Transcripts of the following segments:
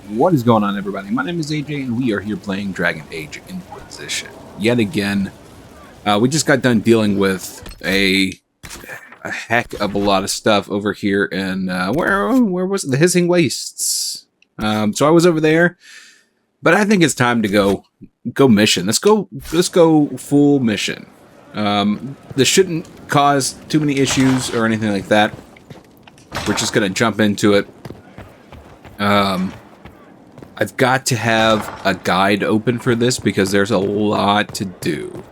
What is going on, everybody? My name is AJ, and we are here playing Dragon Age Inquisition. Yet again, we just got done dealing with a heck of a lot of stuff over here in, where was it? The Hissing Wastes. So I was over there, but I think it's time to go mission. Let's go full mission. This shouldn't cause too many issues or anything like that. We're just going to jump into it. I've got to have a guide open for this because there's a lot to do.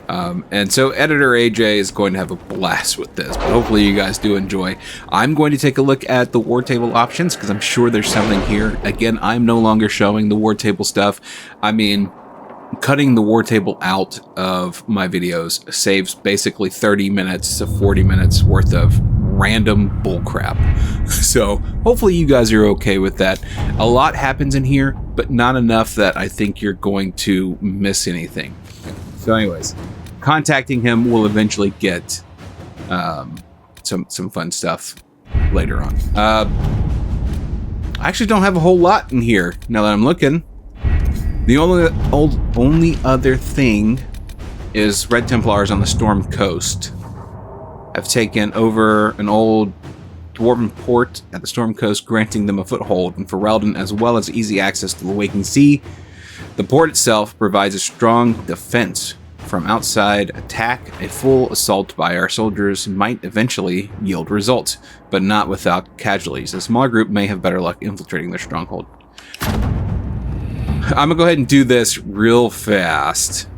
And so Editor AJ is going to have a blast with this, but hopefully you guys do enjoy. I'm going to take a look at the war table options because I'm sure there's something here. Again, I'm no longer showing the war table stuff. I mean, cutting the war table out of my videos saves basically 30 minutes to 40 minutes worth of random bullcrap. So hopefully you guys are okay with that. A lot happens in here, but not enough that I think you're going to miss anything. So anyways, contacting him will eventually get some fun stuff later on. I actually don't have a whole lot in here now that I'm looking. The only other thing is Red Templars on the Storm Coast. I've taken over an old dwarven port at the Storm Coast, granting them a foothold in Ferelden as well as easy access to the Waking Sea. The port itself provides a strong defense from outside attack. A full assault by our soldiers might eventually yield results, but not without casualties. A small group may have better luck infiltrating their stronghold. I'm gonna go ahead and do this real fast.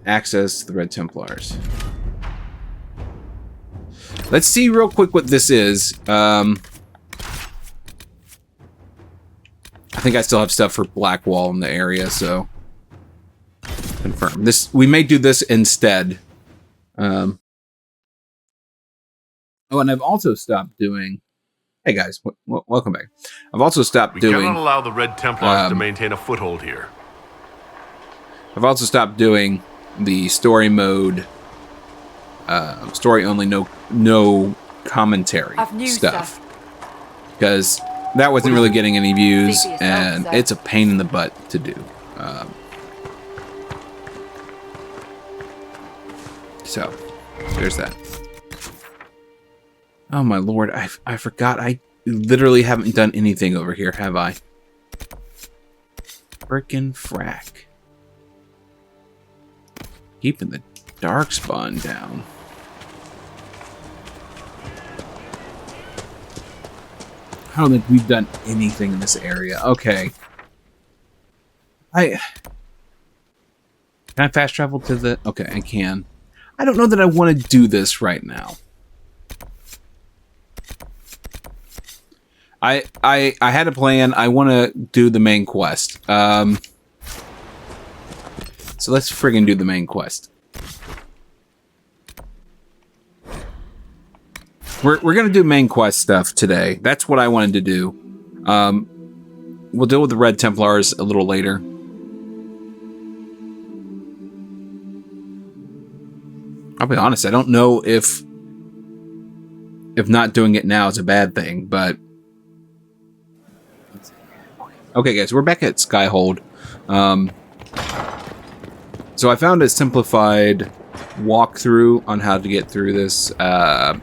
Access the Red Templars. Let's see real quick what this is. I think I still have stuff for Blackwall in the area, so confirm. This, we may do this instead. Oh, and I've also stopped doing. Hey guys, welcome back. I've also stopped doing. We cannot allow the Red Templars to maintain a foothold here. I've also stopped doing the story mode, story only, no commentary stuff, because that wasn't really getting any views, and it's a pain in the butt to do. So there's that. Oh my lord, I forgot. I literally haven't done anything over here, have I? Frickin' frack. Keeping the darkspawn down. I don't think we've done anything in this area. Okay. Can I fast travel to the... Okay, I can. I don't know that I want to do this right now. I had a plan. I want to do the main quest. So let's friggin' do the main quest. We're gonna do main quest stuff today. That's what I wanted to do. We'll deal with the Red Templars a little later. I'll be honest, I don't know if not doing it now is a bad thing, but okay guys, we're back at Skyhold. So I found a simplified walkthrough on how to get through this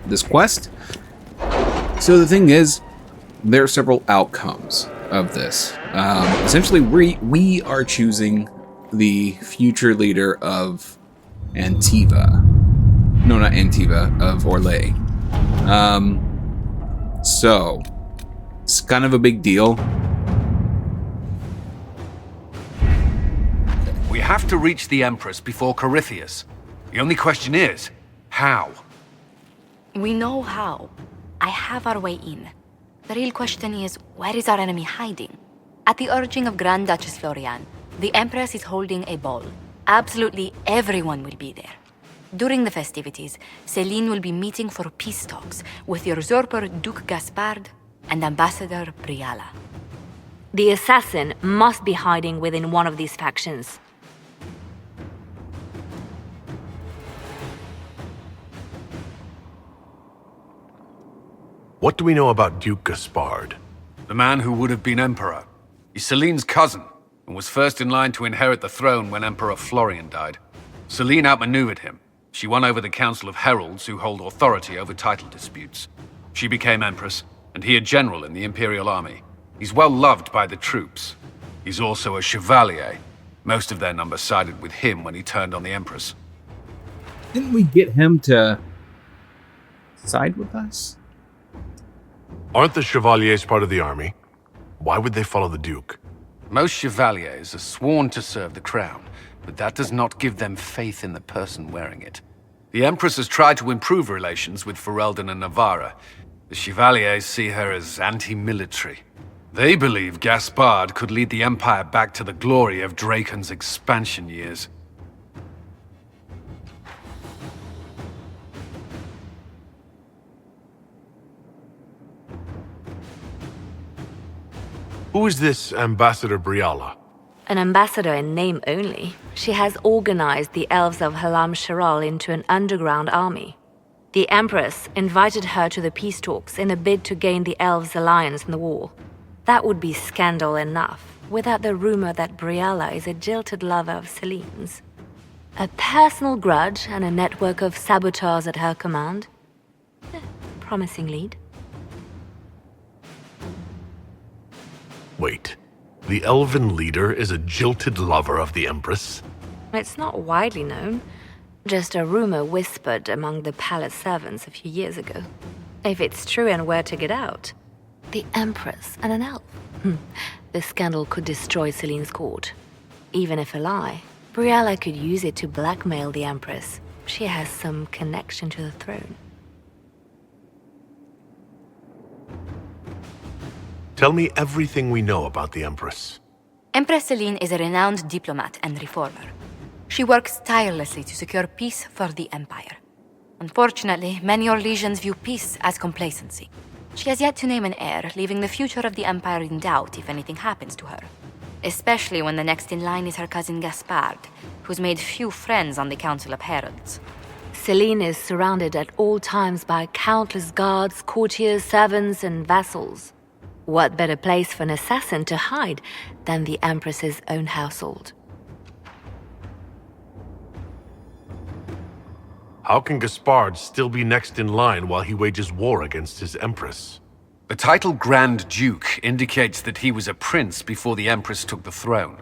this quest. So the thing is, there are several outcomes of this. Essentially, we are choosing the future leader of Antiva. No, not Antiva, of Orlais. So it's kind of a big deal. We have to reach the Empress before Corypheus. The only question is, how? We know how. I have our way in. The real question is, where is our enemy hiding? At the urging of Grand Duchess Florian, the Empress is holding a ball. Absolutely everyone will be there. During the festivities, Céline will be meeting for peace talks with the usurper Duke Gaspard and Ambassador Briala. The assassin must be hiding within one of these factions. What do we know about Duke Gaspard? The man who would have been Emperor. He's Celine's cousin, and was first in line to inherit the throne when Emperor Florian died. Celine outmaneuvered him. She won over the Council of Heralds, who hold authority over title disputes. She became Empress, and he a general in the Imperial Army. He's well loved by the troops. He's also a Chevalier. Most of their number sided with him when he turned on the Empress. Didn't we get him to side with us? Aren't the Chevaliers part of the army? Why would they follow the Duke? Most Chevaliers are sworn to serve the crown, but that does not give them faith in the person wearing it. The Empress has tried to improve relations with Ferelden and Navarra. The Chevaliers see her as anti-military. They believe Gaspard could lead the Empire back to the glory of Draken's expansion years. Who is this Ambassador Briala? An ambassador in name only, she has organized the elves of Halam Shiral into an underground army. The Empress invited her to the peace talks in a bid to gain the elves' alliance in the war. That would be scandal enough, without the rumor that Briala is a jilted lover of Celine's. A personal grudge and a network of saboteurs at her command. Promising lead. Wait, the elven leader is a jilted lover of the Empress? It's not widely known. Just a rumor whispered among the palace servants a few years ago. If it's true and were to get out, the Empress and an elf. The scandal could destroy Celine's court. Even if a lie, Briala could use it to blackmail the Empress. She has some connection to the throne. Tell me everything we know about the Empress. Empress Celine is a renowned diplomat and reformer. She works tirelessly to secure peace for the Empire. Unfortunately, many Orlesians view peace as complacency. She has yet to name an heir, leaving the future of the Empire in doubt if anything happens to her. Especially when the next in line is her cousin Gaspard, who's made few friends on the Council of Heralds. Celine is surrounded at all times by countless guards, courtiers, servants, and vassals. What better place for an assassin to hide than the Empress's own household? How can Gaspard still be next in line while he wages war against his Empress? The title Grand Duke indicates that he was a prince before the Empress took the throne.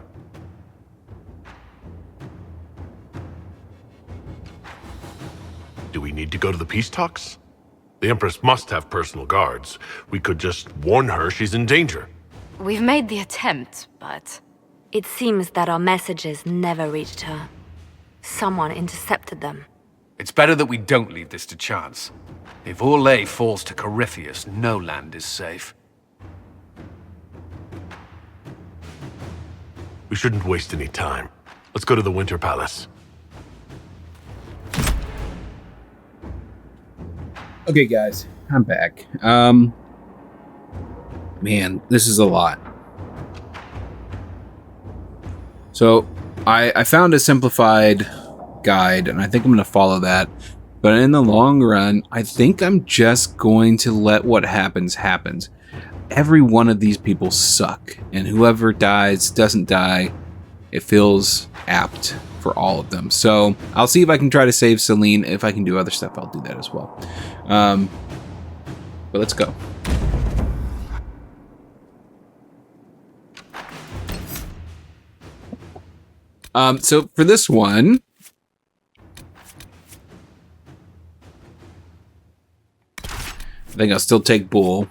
Do we need to go to the peace talks? The Empress must have personal guards. We could just warn her she's in danger. We've made the attempt, but... It seems that our messages never reached her. Someone intercepted them. It's better that we don't leave this to chance. If Orlais falls to Corypheus, no land is safe. We shouldn't waste any time. Let's go to the Winter Palace. Okay, guys, I'm back. Man, this is a lot. So, I found a simplified guide, and I think I'm going to follow that. But in the long run, I think I'm just going to let what happens happens. Every one of these people suck, and whoever dies doesn't die. It feels apt for all of them. So I'll see if I can try to save Celine. If I can do other stuff, I'll do that as well. But let's go. So for this one, I think I'll still take Bull.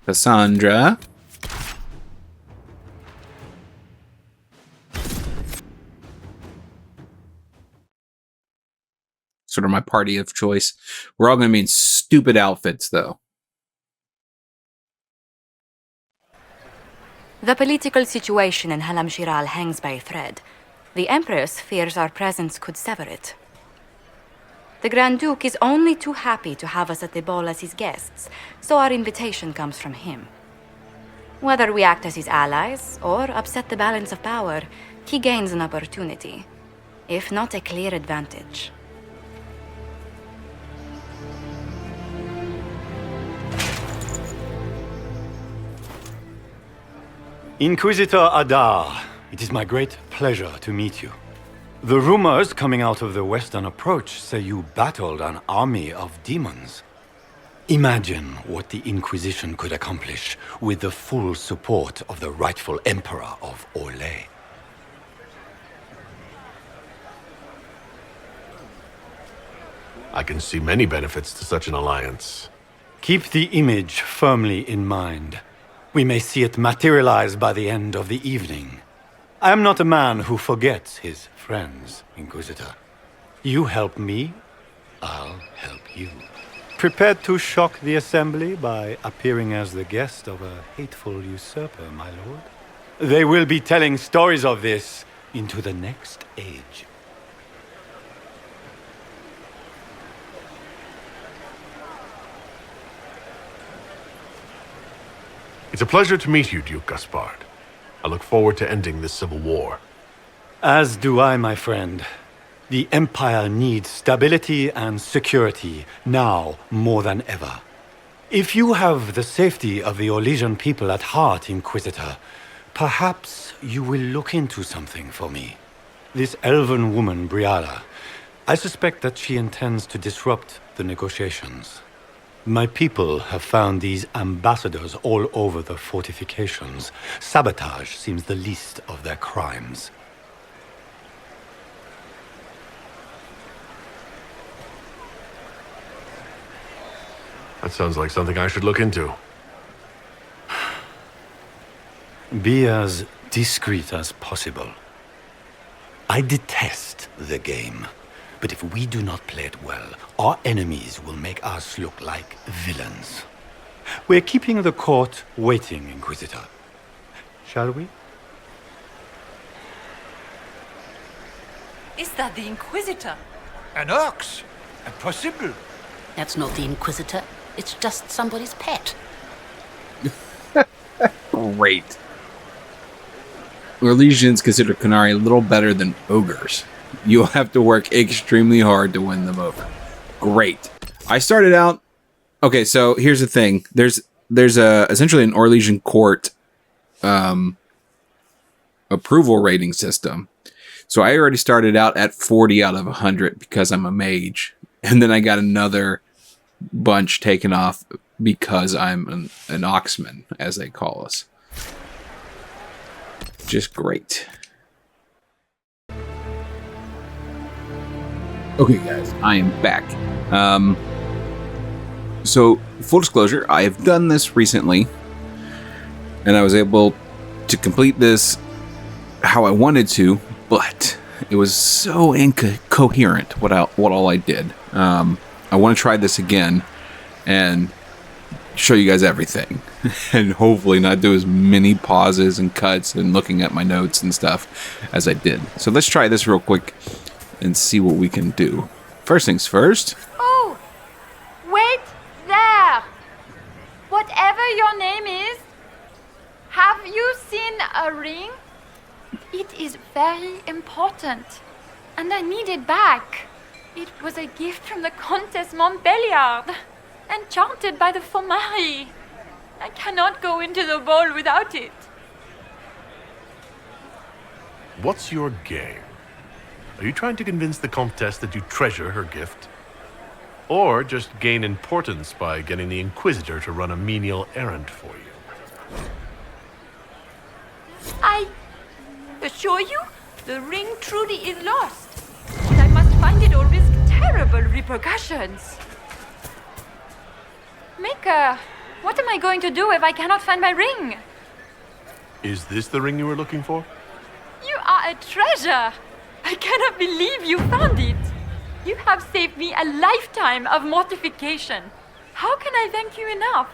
Cassandra. Sort of my party of choice. We're all going to be in stupid outfits, though. The political situation in Halam Shiral hangs by a thread. The Empress fears our presence could sever it. The Grand Duke is only too happy to have us at the ball as his guests, so our invitation comes from him. Whether we act as his allies or upset the balance of power, he gains an opportunity, if not a clear advantage. Inquisitor Adar, it is my great pleasure to meet you. The rumors coming out of the Western Approach say you battled an army of demons. Imagine what the Inquisition could accomplish with the full support of the rightful Emperor of Orlais. I can see many benefits to such an alliance. Keep the image firmly in mind. We may see it materialize by the end of the evening. I am not a man who forgets his friends, Inquisitor. You help me, I'll help you. Prepared to shock the Assembly by appearing as the guest of a hateful usurper, my lord? They will be telling stories of this into the next age. It's a pleasure to meet you, Duke Gaspard. I look forward to ending this civil war. As do I, my friend. The Empire needs stability and security, now more than ever. If you have the safety of the Orlesian people at heart, Inquisitor, perhaps you will look into something for me. This elven woman, Briala, I suspect that she intends to disrupt the negotiations. My people have found these ambassadors all over the fortifications. Sabotage seems the least of their crimes. That sounds like something I should look into. Be as discreet as possible. I detest the game. But if we do not play it well, our enemies will make us look like villains. We're keeping the court waiting, Inquisitor. Shall we? Is that the Inquisitor? An ox? Impossible. That's not the Inquisitor. It's just somebody's pet. Great. Orlesians consider Qunari a little better than ogres. You'll have to work extremely hard to win them over. Great. I started out... Okay, so here's the thing. There's essentially an Orlesian court approval rating system. So I already started out at 40 out of 100 because I'm a mage. And then I got another bunch taken off because I'm an Oxman, as they call us. Just great. Okay, guys, I am back. So, full disclosure, I have done this recently, and I was able to complete this how I wanted to, but it was so incoherent what all I did. I want to try this again and show you guys everything, and hopefully not do as many pauses and cuts and looking at my notes and stuff as I did. So let's try this real quick and see what we can do. First things first. Oh, wait there. Whatever your name is, have you seen a ring? It is very important, and I need it back. It was a gift from the Countess Montbelliard, enchanted by the Fomari. I cannot go into the ball without it. What's your game? Are you trying to convince the Comtesse that you treasure her gift? Or just gain importance by getting the Inquisitor to run a menial errand for you? I assure you, the ring truly is lost. And I must find it or risk terrible repercussions. Maker, what am I going to do if I cannot find my ring? Is this the ring you were looking for? You are a treasure! I cannot believe you found it! You have saved me a lifetime of mortification. How can I thank you enough?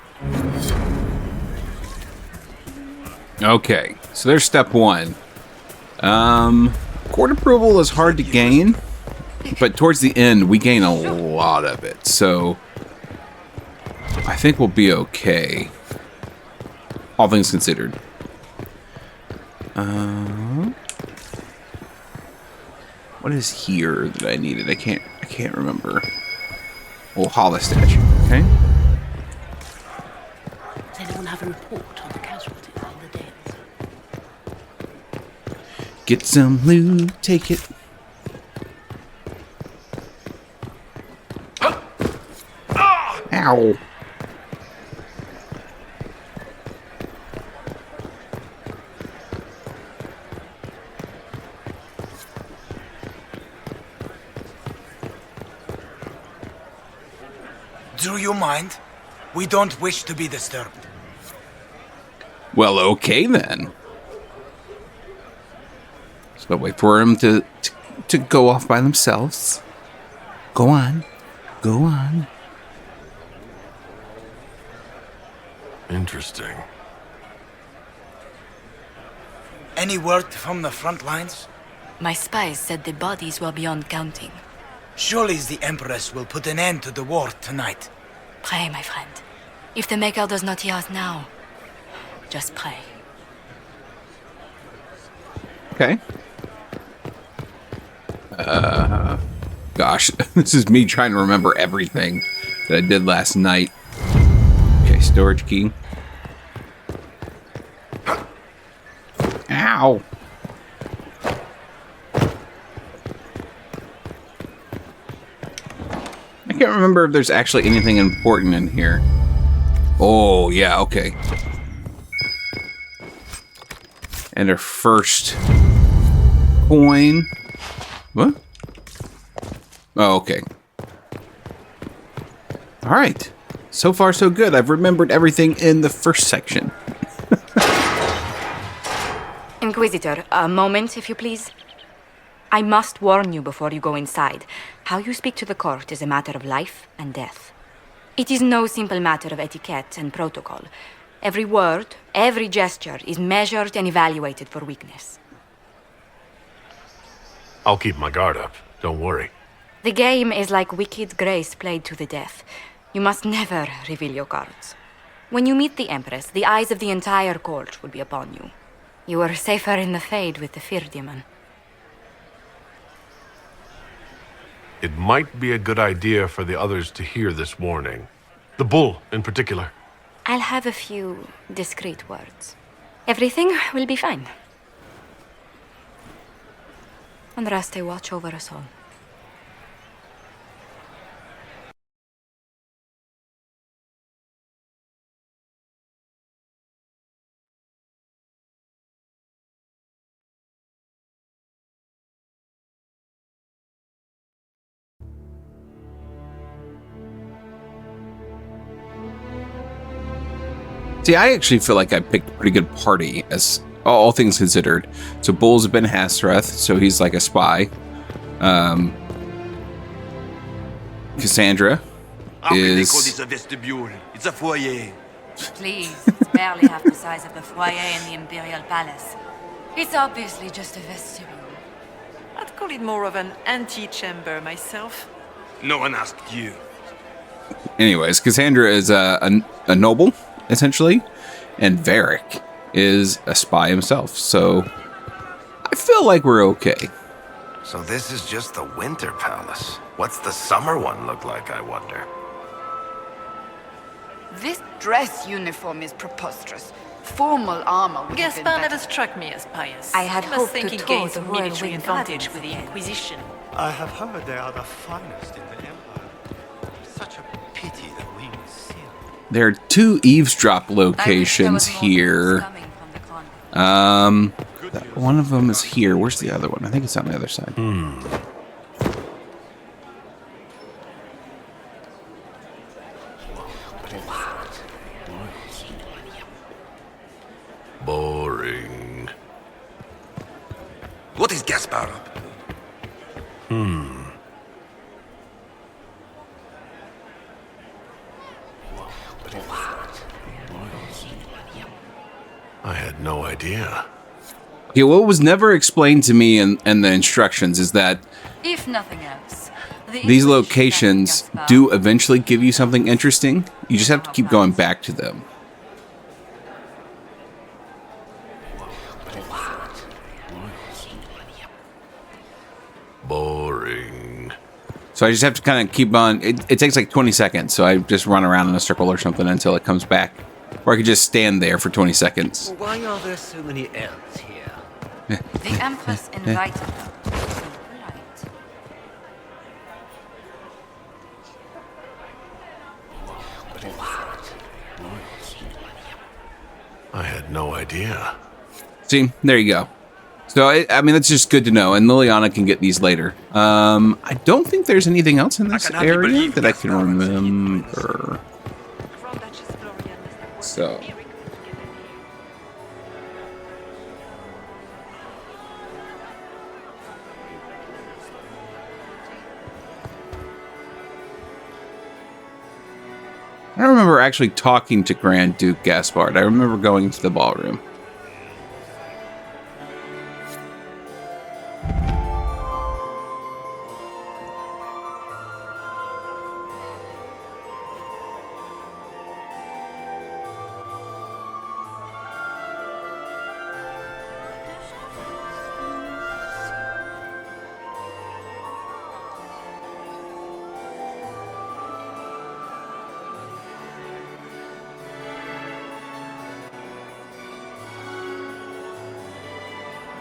Okay, so there's step one. Court approval is hard to gain, but towards the end we gain a lot of it, so I think we'll be okay, all things considered. What is here that I needed? I can't remember. Oh, Hollis statue. Okay. Does anyone have a report on the casualties and the deaths? Get some loot, take it. Ow. Do you mind? We don't wish to be disturbed. Well, okay then. So wait for them to go off by themselves. Go on. Go on. Interesting. Any word from the front lines? My spies said the bodies were beyond counting. Surely the Empress will put an end to the war tonight. Pray, my friend. If the Maker does not hear us now, just pray. Okay. Gosh, this is me trying to remember everything that I did last night. Okay, storage key. Ow. I can't remember if there's actually anything important in here. Oh, yeah, okay. And our first coin. What? Oh, okay. All right. So far, so good. I've remembered everything in the first section. Inquisitor, a moment, if you please. I must warn you before you go inside. How you speak to the court is a matter of life and death. It is no simple matter of etiquette and protocol. Every word, every gesture is measured and evaluated for weakness. I'll keep my guard up. Don't worry. The game is like wicked grace played to the death. You must never reveal your cards. When you meet the Empress, the eyes of the entire court will be upon you. You are safer in the Fade with the Fear Demon. It might be a good idea for the others to hear this warning. The bull, in particular. I'll have a few discreet words. Everything will be fine. Andraste, watch over us all. See, I actually feel like I picked a pretty good party, as all things considered. So Bull's been Hasrath, so he's like a spy. Cassandra How can they is... call this a vestibule? It's a foyer. Please, it's barely half the size of the foyer in the Imperial Palace. It's obviously just a vestibule. I'd call it more of an antechamber myself. No one asked you. Anyways, Cassandra is a noble, essentially, and Varric is a spy himself, so I feel like we're okay. So this is just the winter palace. What's the summer one look like, I wonder? This dress uniform is preposterous. Formal armor would have been Gaspar better. never struck me as pious. I had He must hoped think to he tour gained the some Royal military Winged advantage Gardens with the again. Inquisition. I have heard they are the finest in the Empire. Such a pity that we will see them. There are 2 eavesdrop locations here. One of them is here. Where's the other one? I think it's on the other side. Boring. What is Gaspar up? I had no idea. Okay, what was never explained to me in the instructions is that If nothing else, these locations do eventually give you something interesting. You just have to keep going back to them. Boring. So I just have to kind of keep on. It takes like 20 seconds, so I just run around in a circle or something until it comes back. Or I could just stand there for 20 seconds. Why are there so many elves here? The Empress invited her. Right. I had no idea. See, there you go. So, I mean, that's just good to know. And Leliana can get these later. I don't think there's anything else in this area that I can remember. So. I don't remember actually talking to Grand Duke Gaspard. I remember going to the ballroom.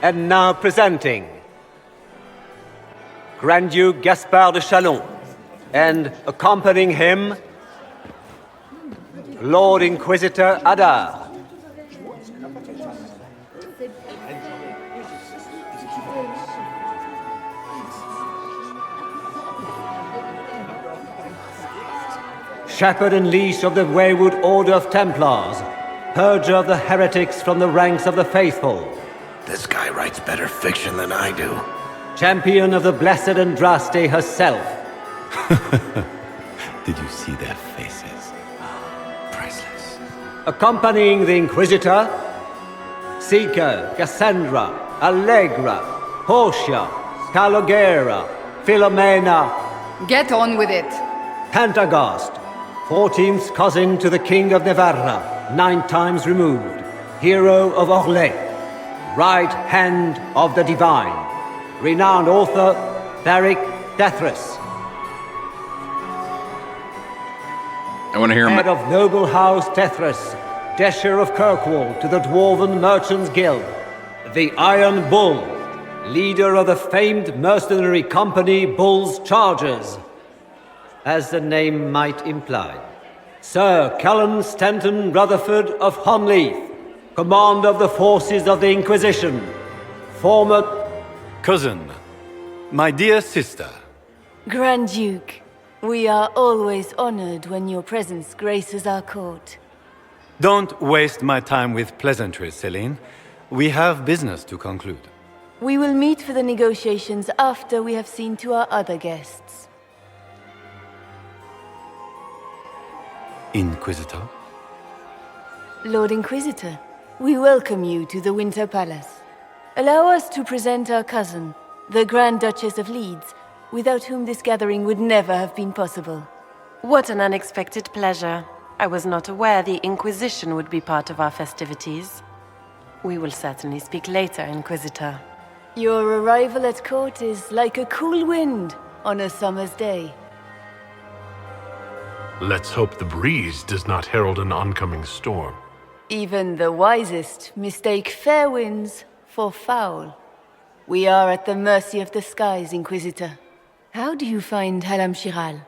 And now presenting Grand Duke Gaspard de Chalon, and accompanying him, Lord Inquisitor Adar. Shepherd and leash of the Wayward Order of Templars, purger of the heretics from the ranks of the faithful. This guy writes better fiction than I do. Champion of the Blessed Andraste herself. Did you see their faces? Priceless. Accompanying the Inquisitor, Seeker, Cassandra, Allegra, Portia, Calogera, Philomena. Get on with it. Pantagast, 14th cousin to the King of Navarra, 9 times removed, hero of Orlais. Right hand of the divine, renowned author Tharic Dethris. I want to hear him. Head of noble house Dethris, Desher of Kirkwall to the Dwarven Merchants Guild, the Iron Bull, leader of the famed mercenary company Bull's Chargers, as the name might imply. Sir Callum Stanton Rutherford of Honleith, commander of the forces of the Inquisition, former... Cousin, my dear sister. Grand Duke, we are always honored when your presence graces our court. Don't waste my time with pleasantries, Celine. We have business to conclude. We will meet for the negotiations after we have seen to our other guests. Inquisitor? Lord Inquisitor, we welcome you to the Winter Palace. Allow us to present our cousin, the Grand Duchess of Leeds, without whom this gathering would never have been possible. What an unexpected pleasure. I was not aware the Inquisition would be part of our festivities. We will certainly speak later, Inquisitor. Your arrival at court is like a cool wind on a summer's day. Let's hope the breeze does not herald an oncoming storm. Even the wisest mistake fair winds for foul. We are at the mercy of the skies, Inquisitor. How do you find Halam Shiral?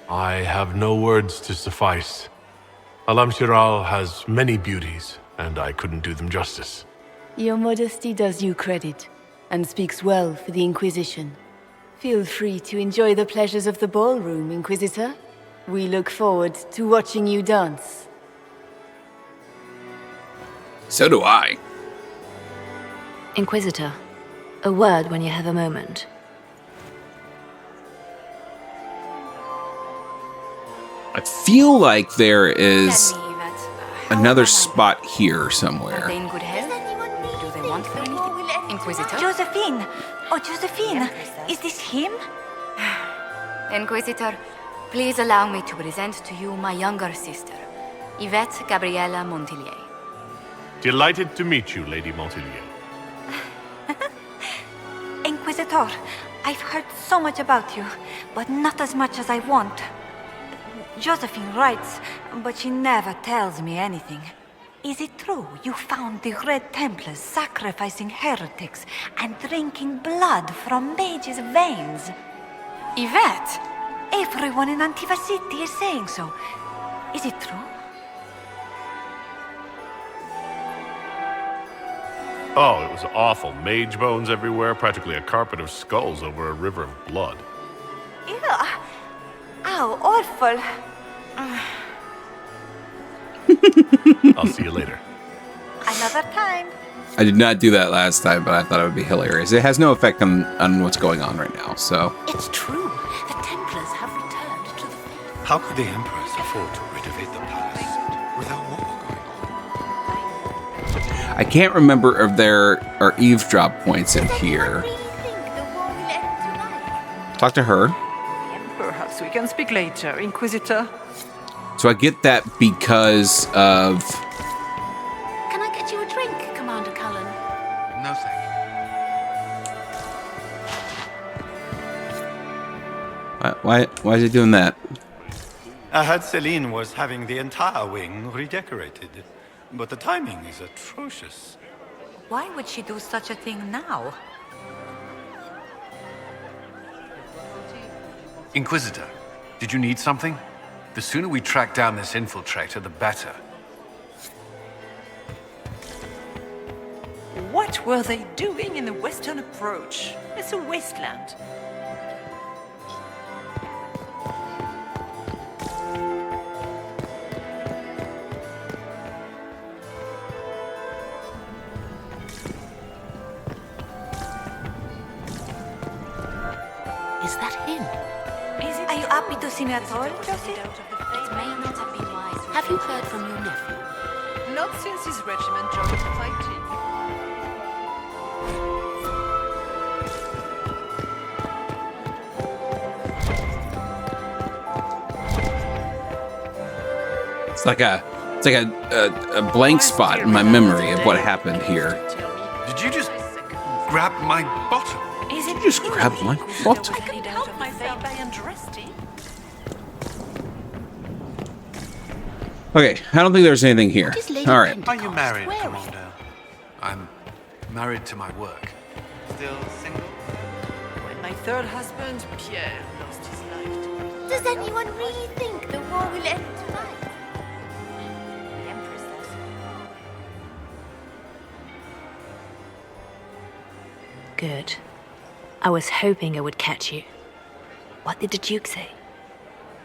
I have no words to suffice. Alam Shiral has many beauties, and I couldn't do them justice. Your modesty does you credit, and speaks well for the Inquisition. Feel free to enjoy the pleasures of the ballroom, Inquisitor. We look forward to watching you dance. So do I. Inquisitor, a word when you have a moment. I feel like there is another spot here somewhere. Are they in good health? Do they want for anything? Inquisitor? Josephine! Oh, Josephine! Is this him? Inquisitor, please allow me to present to you my younger sister, Yvette Gabriella Montillier. Delighted to meet you, Lady Montillier. Inquisitor, I've heard so much about you, but not as much as I want. Josephine writes, but she never tells me anything. Is it true you found the Red Templars sacrificing heretics and drinking blood from mages' veins? Yvette! Everyone in Antiva City is saying so. Is it true? Oh, it was awful. Mage bones everywhere, practically a carpet of skulls over a river of blood. Ew. How awful. I'll see you later. Another time. I did not do that last time, but I thought it would be hilarious. It has no effect on what's going on right now, so... It's true. The Templars have returned to the faith. How could the Empress afford to renovate the palace without war going on? I can't remember if there are eavesdrop points in here. Talk to her. Perhaps we can speak later, Inquisitor. So I get that because of... Can I get you a drink, Commander Cullen? No, thank Why is he doing that? I heard Celine was having the entire wing redecorated, but the timing is atrocious. Why would she do such a thing now? Inquisitor, did you need something? The sooner we track down this infiltrator, the better. What were they doing in the Western Approach? It's a wasteland. Is that him? Are you happy to see me at all, Josie? It may not have been wise. Have you heard from your nephew? Not since his regiment joined fighting. It's like a blank spot in my memory of what happened here. Did you just grab my bottom? Is it Just grab my bottom. I couldn't help myself. I undressed him. Okay, I don't think there's anything here. All right. Are you married, Commander? I'm married to my work. Still single? When my third husband, Pierre, lost his life. Does anyone really think the war will end tonight? The Empress does. Good. I was hoping I would catch you. What did the Duke say?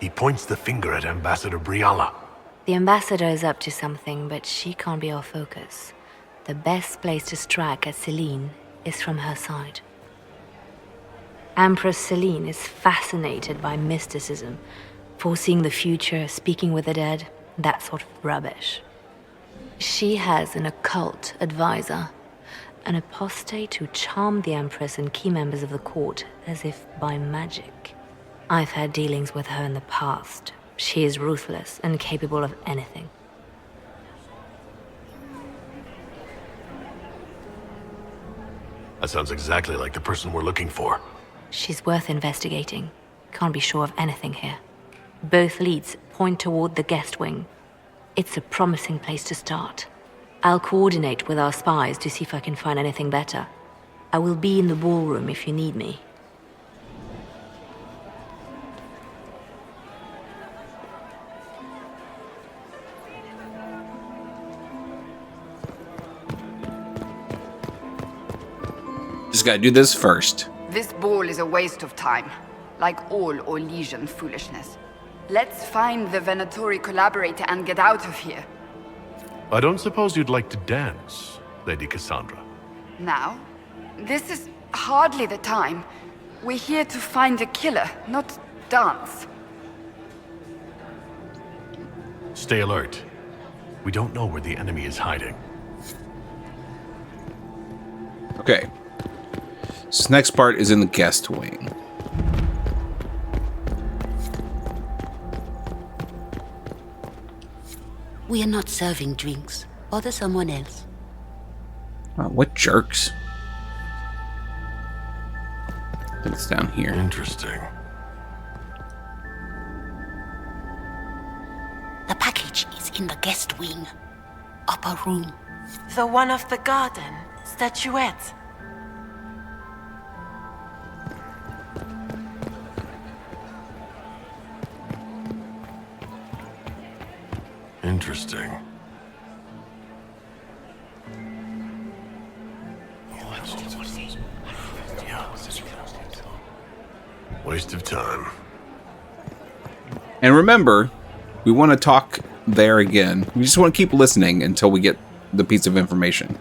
He points the finger at Ambassador Briala. The ambassador is up to something, but she can't be our focus. The best place to strike at Celine is from her side. Empress Celine is fascinated by mysticism, foreseeing the future, speaking with the dead, that sort of rubbish. She has an occult advisor, an apostate who charmed the Empress and key members of the court as if by magic. I've had dealings with her in the past. She is ruthless and capable of anything. That sounds exactly like the person we're looking for. She's worth investigating. Can't be sure of anything here. Both leads point toward the guest wing. It's a promising place to start. I'll coordinate with our spies to see if I can find anything better. I will be in the ballroom if you need me. Just gotta do this first. This ball is a waste of time, like all Orlesian foolishness. Let's find the Venatori collaborator and get out of here. I don't suppose you'd like to dance, Lady Cassandra. Now? This is hardly the time. We're here to find a killer, not dance. Stay alert. We don't know where the enemy is hiding. Okay. This next part is in the guest wing. We are not serving drinks. Order someone else. What jerks? I think it's down here. Interesting. The package is in the guest wing. upper room. The one off the garden. Statuette. Interesting. Waste of time. And remember, we want to talk there again. We just want to keep listening until we get the piece of information.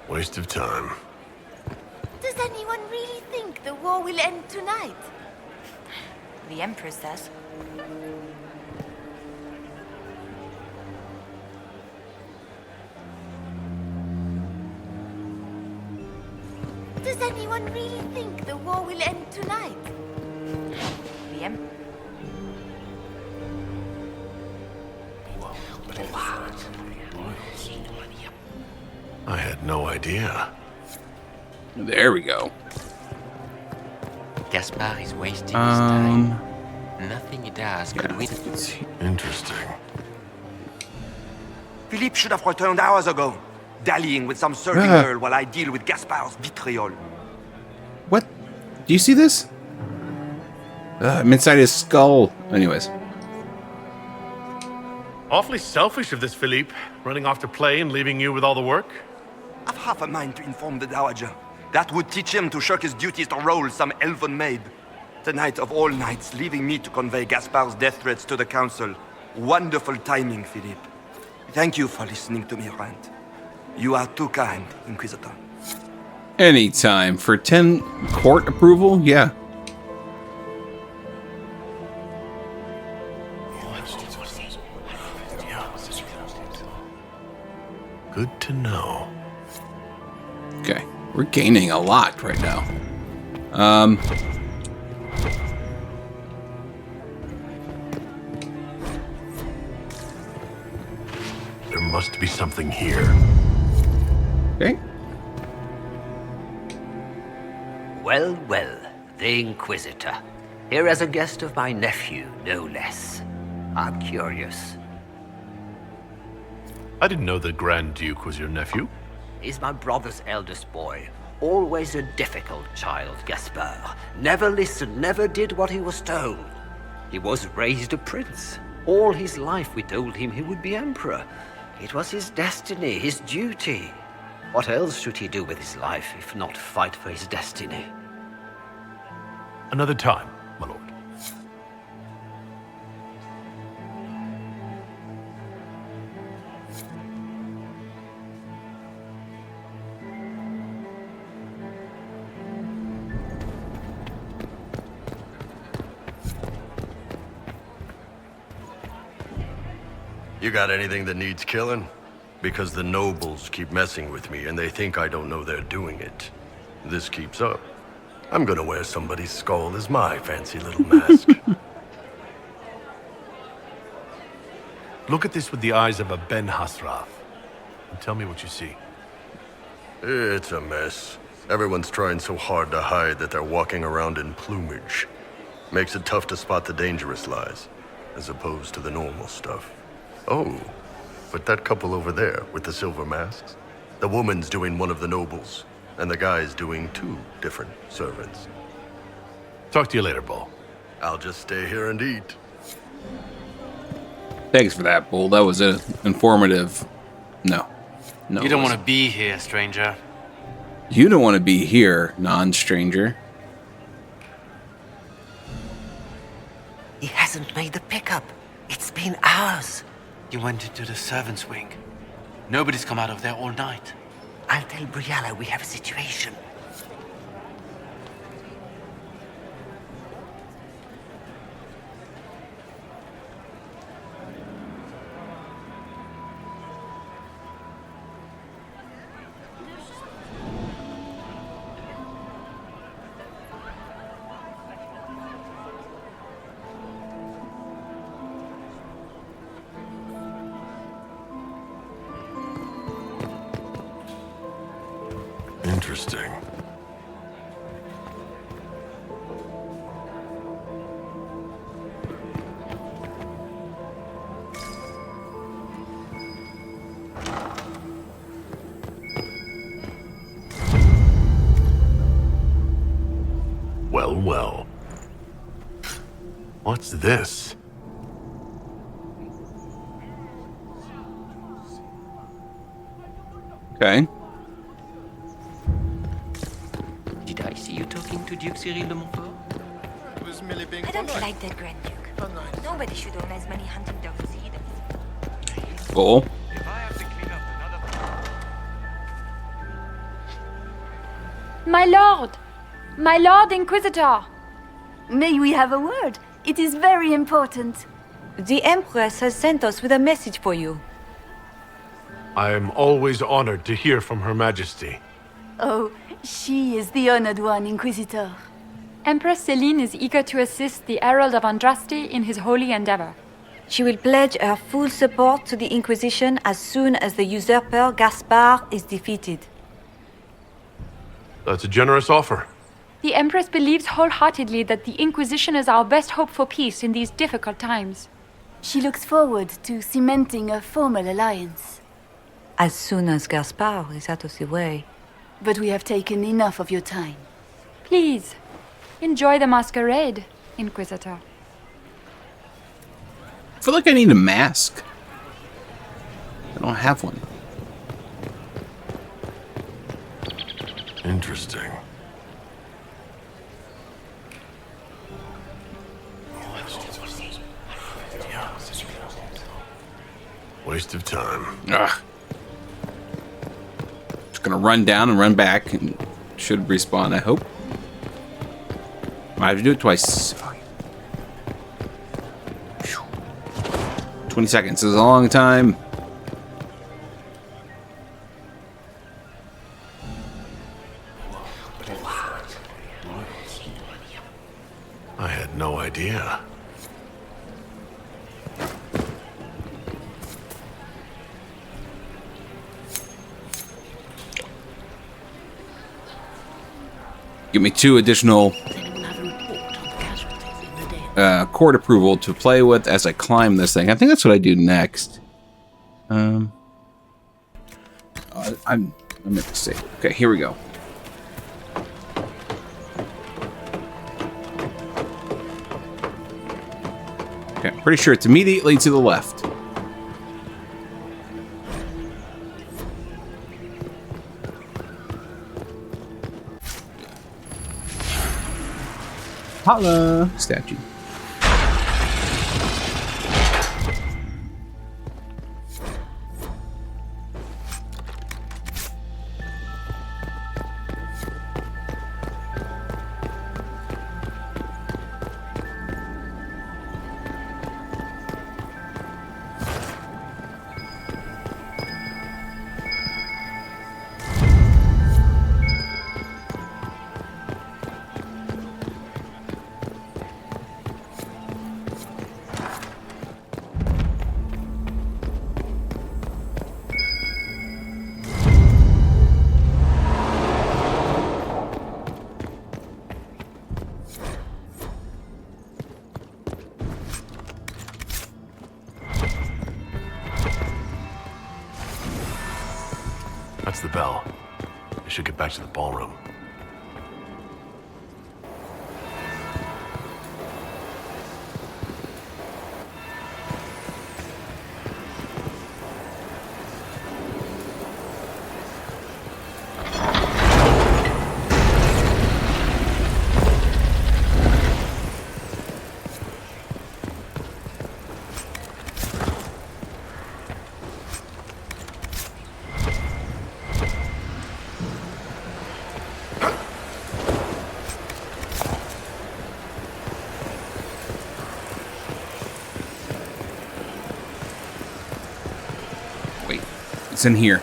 Waste of time. Does anyone really think the war will end tonight? The Empress does. Does anyone really think the war will end tonight? The Empress. I had no idea. There we go. Gaspard is wasting his time. Nothing he does could win. Interesting. Philippe should have returned hours ago, dallying with some serving girl while I deal with Gaspard's vitriol. What? Do you see this? I'm inside his skull. Anyways. Awfully selfish of this Philippe, running off to play and leaving you with all the work. I've half a mind to inform the Dowager. That would teach him to shirk his duties to roll some elven maid. Tonight of all nights, leaving me to convey Gaspard's death threats to the Council. Wonderful timing, Philippe. Thank you for listening to me rant. You are too kind, Inquisitor. Anytime. For 10 court approval? Yeah. Good to know. Okay. We're gaining a lot right now. There must be something here. Okay. Well, well, the Inquisitor. Here as a guest of my nephew, no less. I'm curious. I didn't know the Grand Duke was your nephew. He's my brother's eldest boy. Always a difficult child, Gaspard. Never listened, never did what he was told. He was raised a prince. All his life we told him he would be emperor. It was his destiny, his duty. What else should he do with his life if not fight for his destiny? Another time, my lord. You got anything that needs killing? Because the nobles keep messing with me and they think I don't know they're doing it. This keeps up. I'm gonna wear somebody's skull as my fancy little mask. Look at this with the eyes of a Ben Hasrath. And tell me what you see. It's a mess. Everyone's trying so hard to hide that they're walking around in plumage. Makes it tough to spot the dangerous lies, as opposed to the normal stuff. Oh, but that couple over there with the silver masks? The woman's doing one of the nobles, and the guy's doing two different servants. Talk to you later, Bull. I'll just stay here and eat. Thanks for that, Bull. That was informative. No. You don't want to be here, stranger. You don't want to be here, non-stranger. He hasn't made the pickup. It's been hours. You went into the servants' wing. Nobody's come out of there all night. I'll tell Briala we have a situation. Interesting. Well, well. What's this? Okay. Did I see you talking to Duke Cyril de Montfort? I don't like that Grand Duke. Nobody should own as many hunting dogs as he does. Cool. My Lord Inquisitor! May we have a word? It is very important. The Empress has sent us with a message for you. I am always honored to hear from Her Majesty. Oh, she is the honored one, Inquisitor. Empress Celine is eager to assist the Herald of Andraste in his holy endeavor. She will pledge her full support to the Inquisition as soon as the usurper Gaspard is defeated. That's a generous offer. The Empress believes wholeheartedly that the Inquisition is our best hope for peace in these difficult times. She looks forward to cementing a formal alliance. As soon as Gaspard is out of the way. But we have taken enough of your time. Please, enjoy the masquerade, Inquisitor. I feel like I need a mask. I don't have one. Interesting. Waste of time. Ugh. Just gonna run down and run back and should respawn, I hope. I have to do it twice. 20 seconds is a long time. I had no idea. Give me 2 additional court approval to play with as I climb this thing. I think that's what I do next. I'm meant to say. Okay, here we go. Okay, I'm pretty sure it's immediately to the left. Holla! Statue. That's the bell. I should get back to the ballroom. It's in here.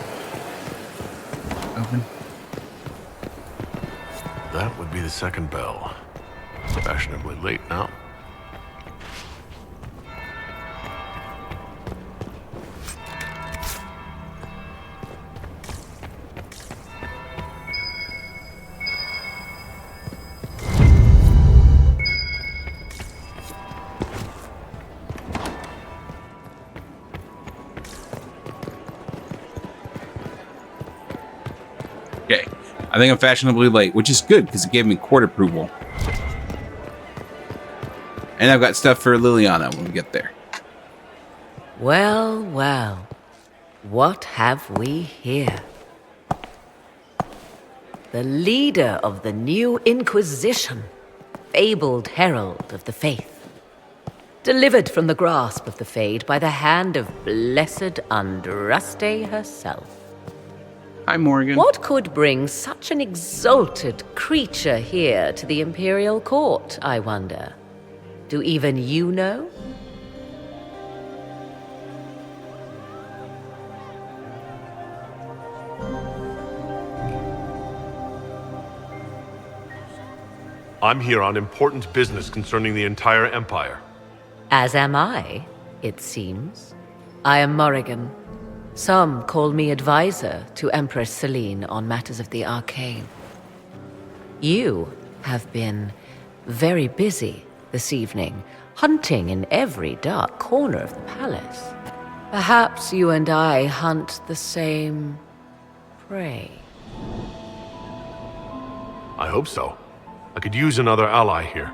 Open. That would be the second bell. Fashionably late now. Okay, I think I'm fashionably late, which is good because it gave me court approval. And I've got stuff for Leliana when we get there. Well, well. What have we here? The leader of the new Inquisition, fabled herald of the faith. Delivered from the grasp of the Fade by the hand of blessed Andraste herself. Hi, Morgan. What could bring such an exalted creature here to the Imperial Court, I wonder? Do even you know? I'm here on important business concerning the entire Empire. As am I, it seems. I am Morrigan. Some call me advisor to Empress Celine on matters of the arcane. You have been very busy this evening, hunting in every dark corner of the palace. Perhaps you and I hunt the same prey. I hope so. I could use another ally here.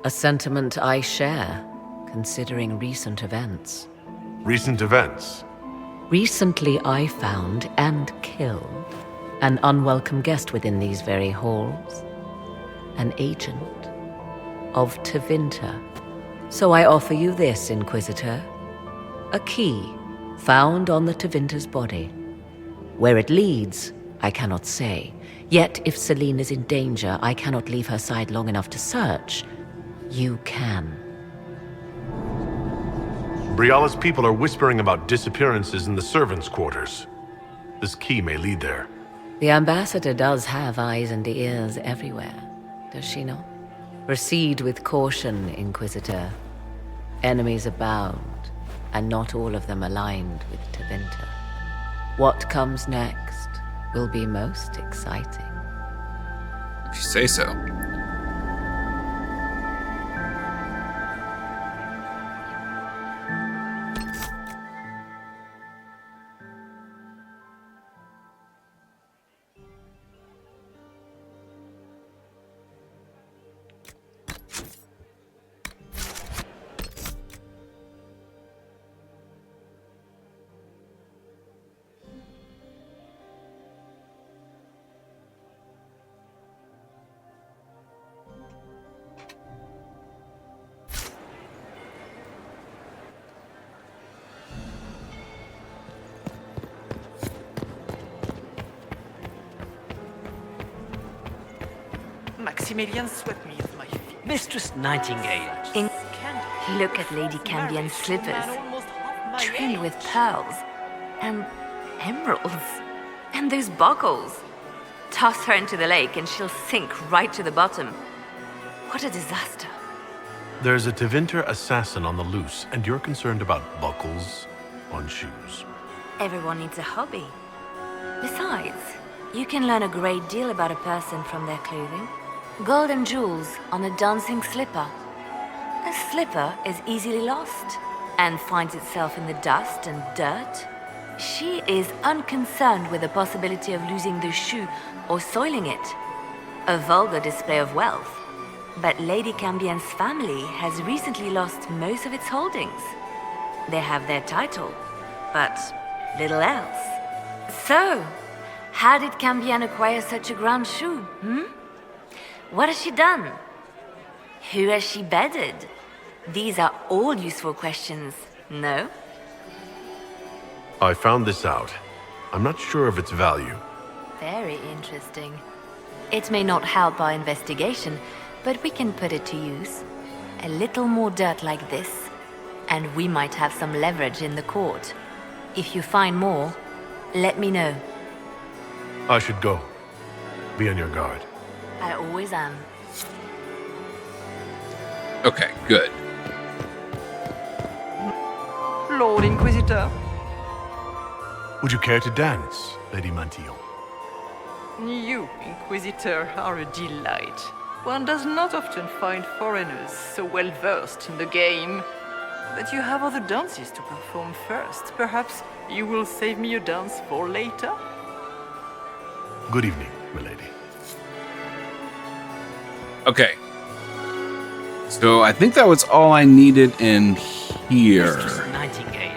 A sentiment I share, considering recent events. Recent events? Recently I found and killed an unwelcome guest within these very halls. An agent of Tevinter. So I offer you this, Inquisitor. A key found on the Tevinter's body. Where it leads, I cannot say. Yet, if Celine is in danger, I cannot leave her side long enough to search. You can. Briala's people are whispering about disappearances in the servants' quarters. This key may lead there. The ambassador does have eyes and ears everywhere, does she not? Proceed with caution, Inquisitor. Enemies abound, and not all of them aligned with Tevinter. What comes next will be most exciting. If you say so. Maximilian swept me at my feet. Mistress Nightingale. Look at Lady Cambian's slippers, trimmed with pearls and emeralds. And those buckles. Toss her into the lake and she'll sink right to the bottom. What a disaster. There's a Tevinter assassin on the loose, and you're concerned about buckles on shoes. Everyone needs a hobby. Besides, you can learn a great deal about a person from their clothing. Gold and jewels on a dancing slipper. A slipper is easily lost and finds itself in the dust and dirt. She is unconcerned with the possibility of losing the shoe or soiling it. A vulgar display of wealth. But Lady Cambian's family has recently lost most of its holdings. They have their title, but little else. So, how did Cambian acquire such a grand shoe, What has she done? Who has she bedded? These are all useful questions, no? I found this out. I'm not sure of its value. Very interesting. It may not help our investigation, but we can put it to use. A little more dirt like this, and we might have some leverage in the court. If you find more, let me know. I should go. Be on your guard. I always am. Okay, good. Lord Inquisitor. Would you care to dance, Lady Mantillon? You, Inquisitor, are a delight. One does not often find foreigners so well versed in the game. But you have other dances to perform first. Perhaps you will save me a dance for later? Good evening, milady. Okay. So I think that was all I needed in here. Nightingale.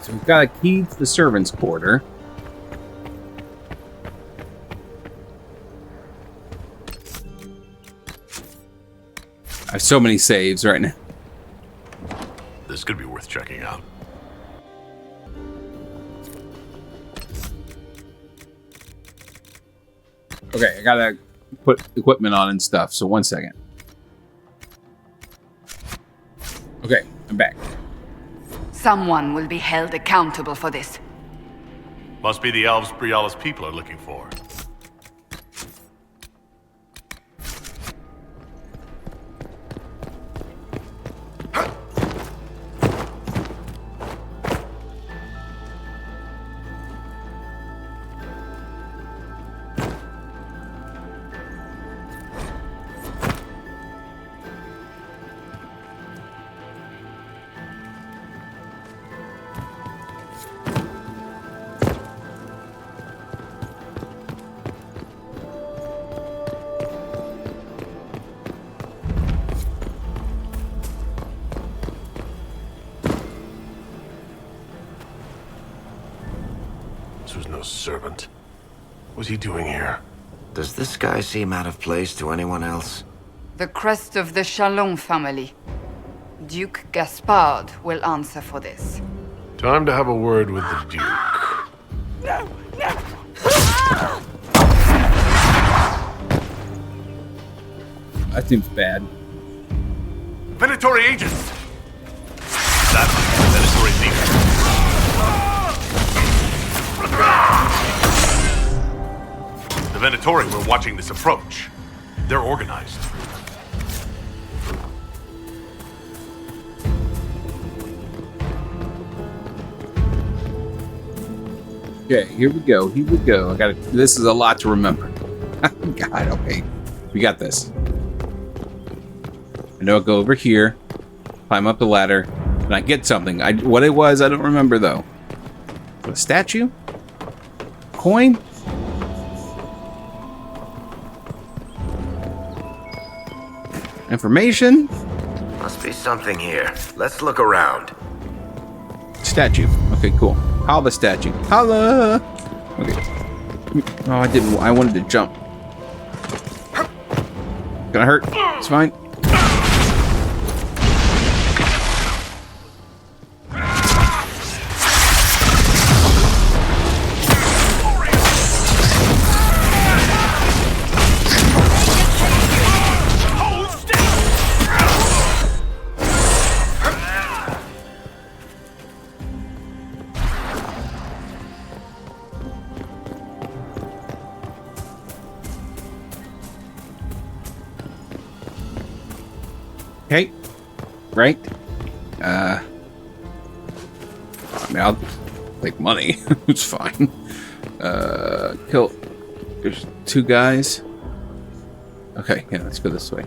So we've got a key to the servants' quarter. I have so many saves right now. This could be worth checking out. Okay, I gotta put equipment on and stuff, so 1 second. Okay, I'm back. Someone will be held accountable for this. Must be the elves Briala's people are looking for. This was no servant. What was he doing here? Does this guy seem out of place to anyone else? The crest of the Shalom family. Duke Gaspard will answer for this. Time to have a word with the Duke. That seems bad. Venatory agents! That Venatory leader. The Venatori were watching this approach. They're organized. Okay, here we go. Here we go. I gotta. This is a lot to remember. God, okay. We got this. I know I'll go over here, climb up the ladder, and I get something. What it was, I don't remember though. A statue? Coin? Information? Must be something here. Let's look around. Statue. Okay, cool. Holla statue. Holla! Okay. Oh, I didn't. I wanted to jump. Gonna hurt. It's fine. Okay, right. I mean, I'll take money. It's fine. Kill. There's two guys. Okay, yeah, let's go this way.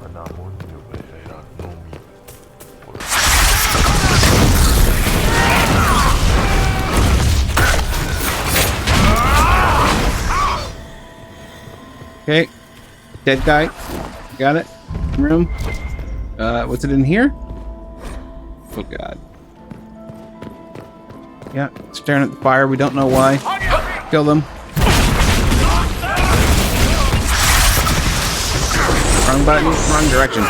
Okay, dead guy. Got it. Room. What's it in here? Oh god. Yeah, staring at the fire. We don't know why. Kill them. Wrong button, wrong direction.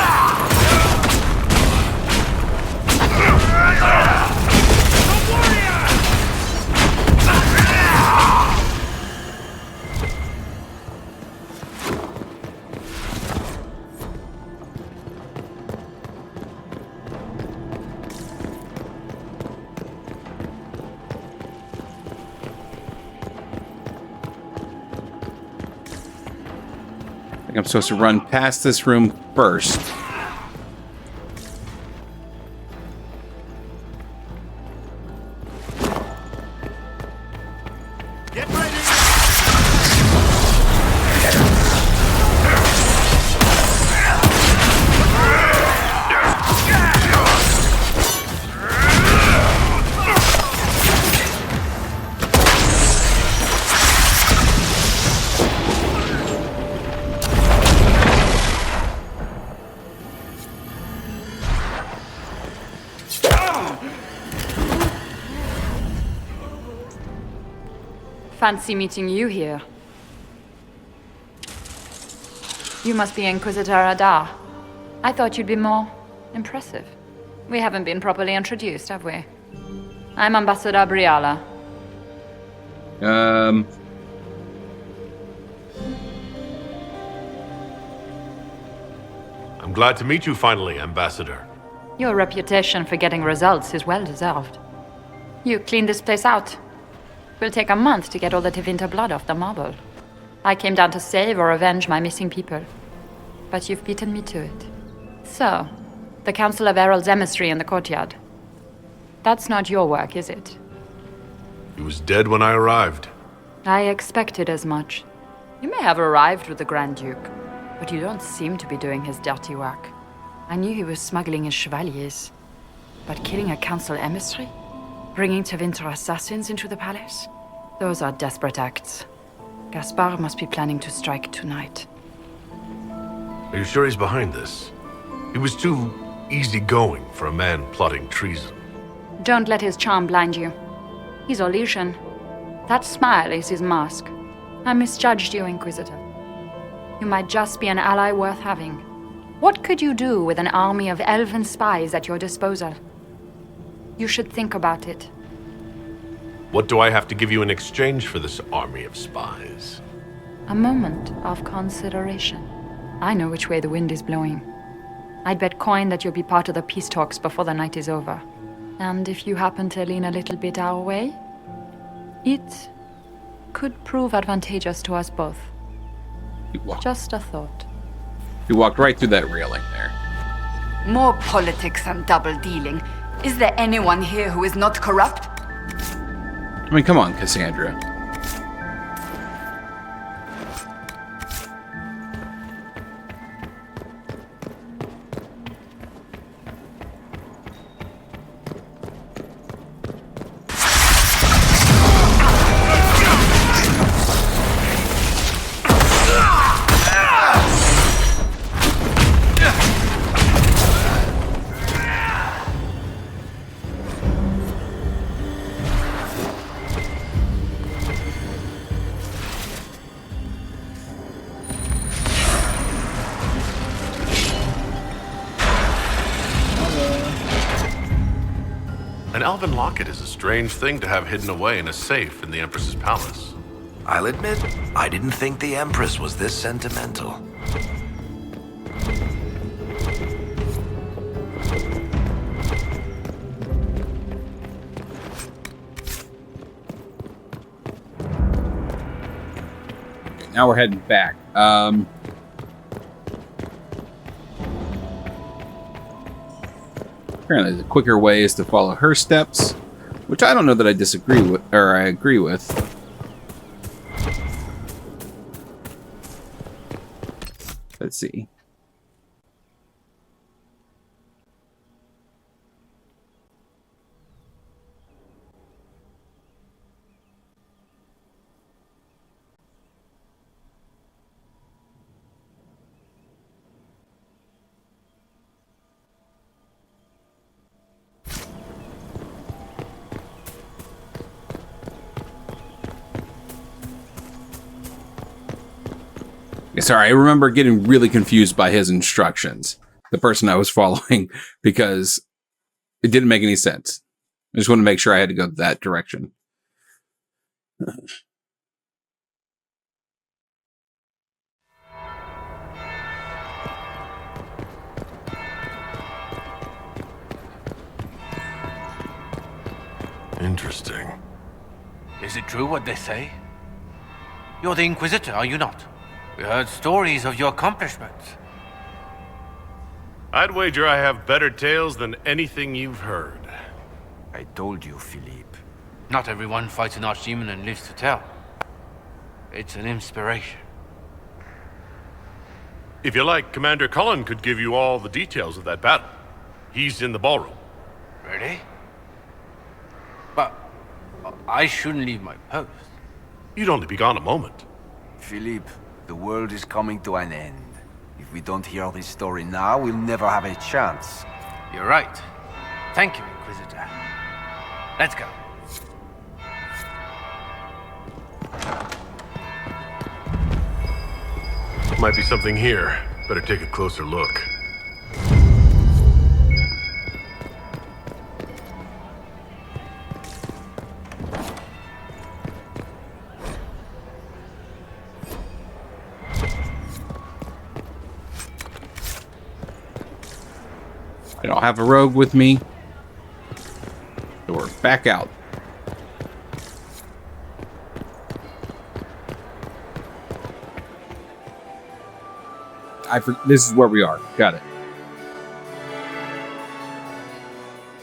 I'm supposed to run past this room first. Get ready! Fancy meeting you here. You must be Inquisitor Adar. I thought you'd be more impressive. We haven't been properly introduced, have we? I'm Ambassador Briala. I'm glad to meet you finally, Ambassador. Your reputation for getting results is well deserved. You cleaned this place out. Will take a month to get all the Tevinter blood off the marble. I came down to save or avenge my missing people. But you've beaten me to it. So, the Council of Herald's emissary in the courtyard. That's not your work, is it? He was dead when I arrived. I expected as much. You may have arrived with the Grand Duke, but you don't seem to be doing his dirty work. I knew he was smuggling his chevaliers. But killing a council emissary? Bringing Tevinter assassins into the palace? Those are desperate acts. Gaspard must be planning to strike tonight. Are you sure he's behind this? He was too easygoing for a man plotting treason. Don't let his charm blind you. He's Orlesian. That smile is his mask. I misjudged you, Inquisitor. You might just be an ally worth having. What could you do with an army of elven spies at your disposal? You should think about it. What do I have to give you in exchange for this army of spies? A moment of consideration. I know which way the wind is blowing. I'd bet coin that you'll be part of the peace talks before the night is over. And if you happen to lean a little bit our way, it could prove advantageous to us both. Just a thought. You walked right through that railing there. More politics and double-dealing. Is there anyone here who is not corrupt? I mean, come on, Cassandra. An elven locket is a strange thing to have hidden away in a safe in the Empress's palace. I'll admit, I didn't think the Empress was this sentimental. Okay, now we're heading back. Apparently the quicker way is to follow her steps, which I don't know that I disagree with, or I agree with. Let's see. Sorry, I remember getting really confused by his instructions, the person I was following, because it didn't make any sense. I just wanted to make sure I had to go that direction. Interesting. Is it true what they say? You're the Inquisitor, are you not? We heard stories of your accomplishments. I'd wager I have better tales than anything you've heard. I told you, Philippe. Not everyone fights an archdemon and lives to tell. It's an inspiration. If you like, Commander Cullen could give you all the details of that battle. He's in the ballroom. Really? But I shouldn't leave my post. You'd only be gone a moment. Philippe, the world is coming to an end. If we don't hear this story now, we'll never have a chance. You're right. Thank you, Inquisitor. Let's go. Might be something here. Better take a closer look. I don't have a rogue with me. So we're back out. This is where we are. Got it.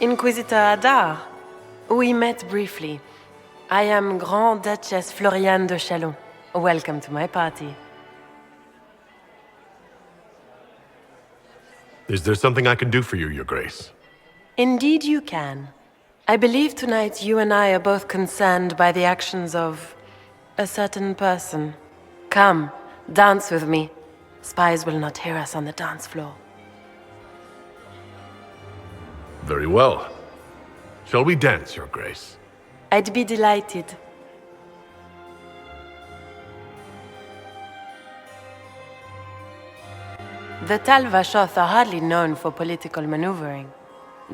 Inquisitor Adar. We met briefly. I am Grand Duchess Floriane de Chalon. Welcome to my party. Is there something I can do for you, Your Grace? Indeed you can. I believe tonight you and I are both concerned by the actions of a certain person. Come, dance with me. Spies will not hear us on the dance floor. Very well. Shall we dance, Your Grace? I'd be delighted. The Tal Vashoth are hardly known for political maneuvering.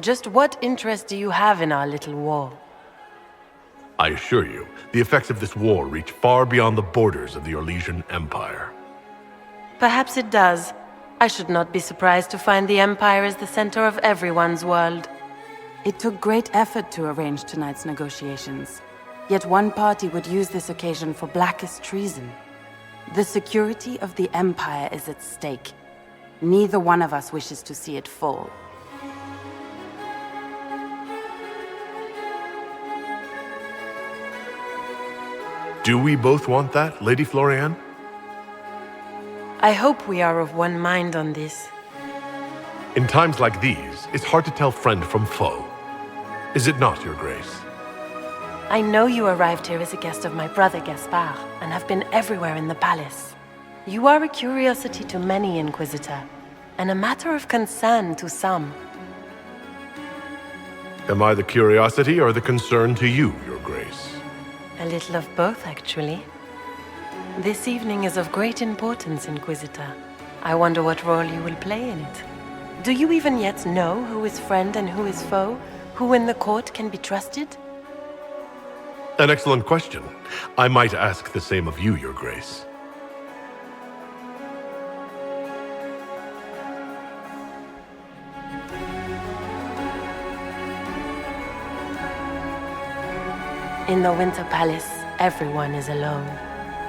Just what interest do you have in our little war? I assure you, the effects of this war reach far beyond the borders of the Orlesian Empire. Perhaps it does. I should not be surprised to find the Empire is the center of everyone's world. It took great effort to arrange tonight's negotiations. Yet one party would use this occasion for blackest treason. The security of the Empire is at stake. Neither one of us wishes to see it fall. Do we both want that, Lady Floriane? I hope we are of one mind on this. In times like these, it's hard to tell friend from foe. Is it not, Your Grace? I know you arrived here as a guest of my brother Gaspard, and have been everywhere in the palace. You are a curiosity to many, Inquisitor, and a matter of concern to some. Am I the curiosity or the concern to you, Your Grace? A little of both, actually. This evening is of great importance, Inquisitor. I wonder what role you will play in it. Do you even yet know who is friend and who is foe? Who in the court can be trusted? An excellent question. I might ask the same of you, Your Grace. In the Winter Palace, everyone is alone.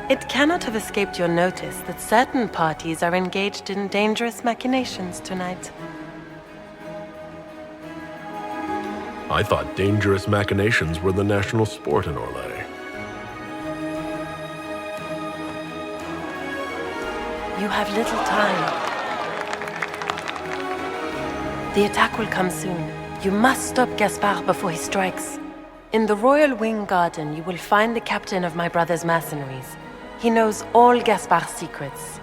It cannot have escaped your notice that certain parties are engaged in dangerous machinations tonight. I thought dangerous machinations were the national sport in Orlais. You have little time. The attack will come soon. You must stop Gaspard before he strikes. In the Royal Wing Garden, you will find the captain of my brother's mercenaries. He knows all Gaspard's secrets.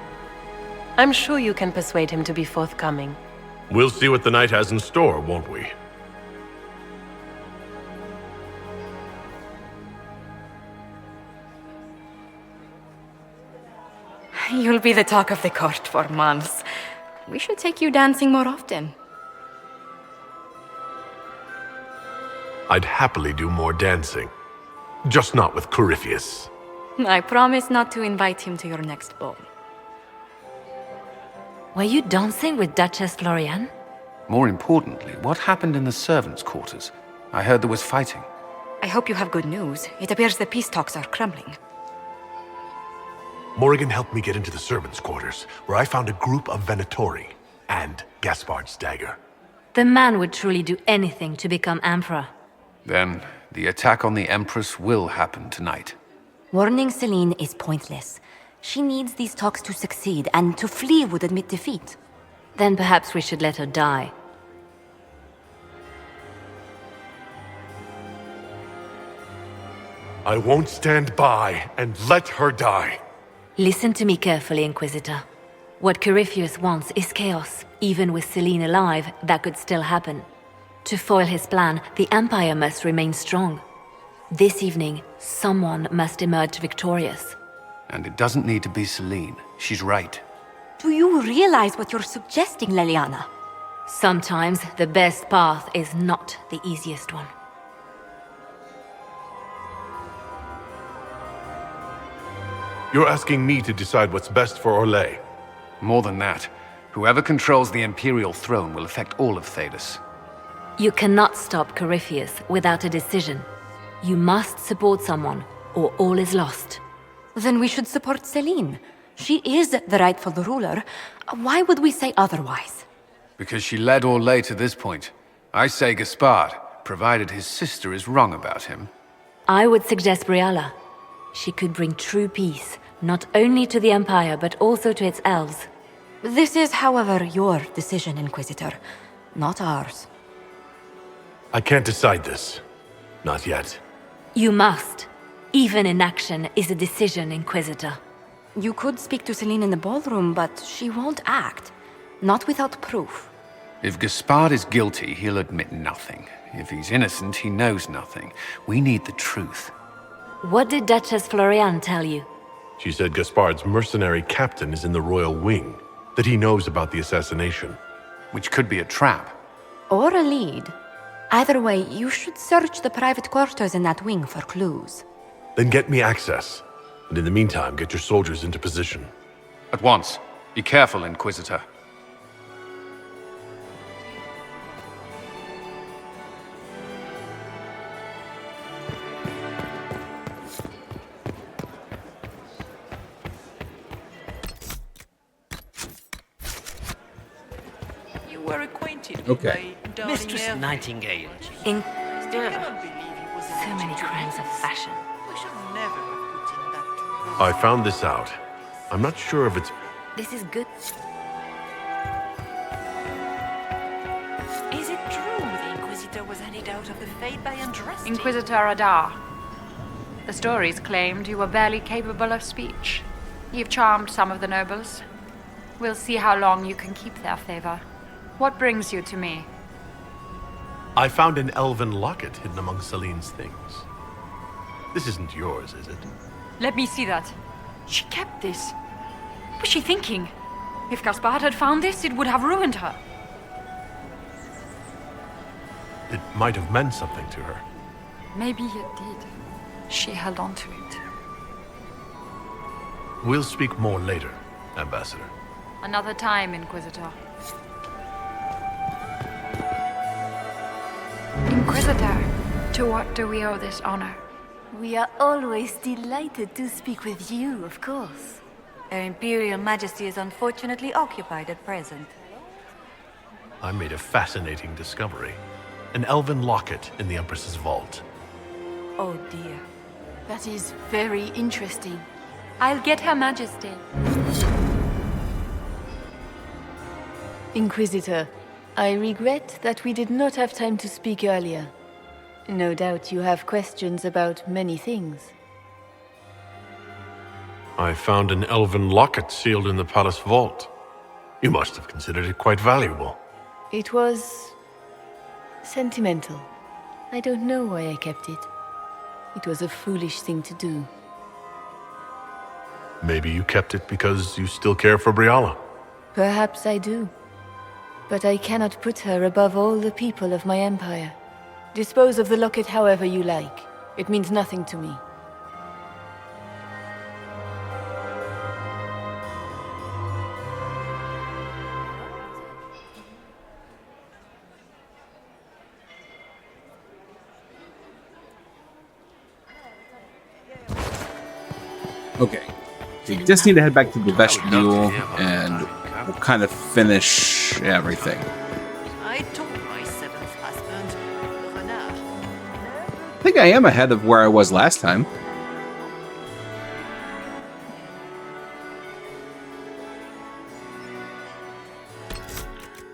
I'm sure you can persuade him to be forthcoming. We'll see what the night has in store, won't we? You'll be the talk of the court for months. We should take you dancing more often. I'd happily do more dancing. Just not with Corypheus. I promise not to invite him to your next ball. Were you dancing with Duchess Floriane? More importantly, what happened in the servants' quarters? I heard there was fighting. I hope you have good news. It appears the peace talks are crumbling. Morrigan helped me get into the servants' quarters, where I found a group of Venatori and Gaspard's dagger. The man would truly do anything to become Emperor. Then, the attack on the Empress will happen tonight. Warning Celine is pointless. She needs these talks to succeed, and to flee would admit defeat. Then perhaps we should let her die. I won't stand by and let her die. Listen to me carefully, Inquisitor. What Corypheus wants is chaos. Even with Celine alive, that could still happen. To foil his plan, the Empire must remain strong. This evening, someone must emerge victorious. And it doesn't need to be Celine. She's right. Do you realize what you're suggesting, Leliana? Sometimes the best path is not the easiest one. You're asking me to decide what's best for Orlais. More than that, whoever controls the Imperial throne will affect all of Thedas. You cannot stop Corypheus without a decision. You must support someone, or all is lost. Then we should support Celine. She is the rightful ruler. Why would we say otherwise? Because she led Orlais to this point. I say Gaspard, provided his sister is wrong about him. I would suggest Briala. She could bring true peace, not only to the Empire, but also to its elves. This is, however, your decision, Inquisitor, not ours. I can't decide this. Not yet. You must. Even inaction is a decision, Inquisitor. You could speak to Celine in the ballroom, but she won't act. Not without proof. If Gaspard is guilty, he'll admit nothing. If he's innocent, he knows nothing. We need the truth. What did Duchess Florian tell you? She said Gaspard's mercenary captain is in the royal wing, that he knows about the assassination. Which could be a trap. Or a lead. Either way, you should search the private quarters in that wing for clues. Then get me access. And in the meantime, get your soldiers into position. At once. Be careful, Inquisitor. You were acquainted with Okay. my darling Mistress elf. Nightingale. In I still cannot believe he was so many crimes of fashion. We should never have put in that. I found this out. I'm not sure if it's... This is good. Is it true the Inquisitor was handed out of the Fate by undressing? Inquisitor Adar. The stories claimed you were barely capable of speech. You've charmed some of the nobles. We'll see how long you can keep their favor. What brings you to me? I found an elven locket hidden among Celine's things. This isn't yours, is it? Let me see that. She kept this. What was she thinking? If Gaspard had found this, it would have ruined her. It might have meant something to her. Maybe it did. She held on to it. We'll speak more later, Ambassador. Another time, Inquisitor. Inquisitor, to what do we owe this honor? We are always delighted to speak with you, of course. Her Imperial Majesty is unfortunately occupied at present. I made a fascinating discovery. An elven locket in the Empress's vault. Oh dear. That is very interesting. I'll get Her Majesty. Inquisitor, I regret that we did not have time to speak earlier. No doubt you have questions about many things. I found an elven locket sealed in the palace vault. You must have considered it quite valuable. It was... sentimental. I don't know why I kept it. It was a foolish thing to do. Maybe you kept it because you still care for Briala. Perhaps I do. But I cannot put her above all the people of my empire. Dispose of the locket however you like. It means nothing to me. Okay. So you just need to head back to the vestibule and we'll kind of finish everything. I told my seventh husband, Renard. I think I am ahead of where I was last time.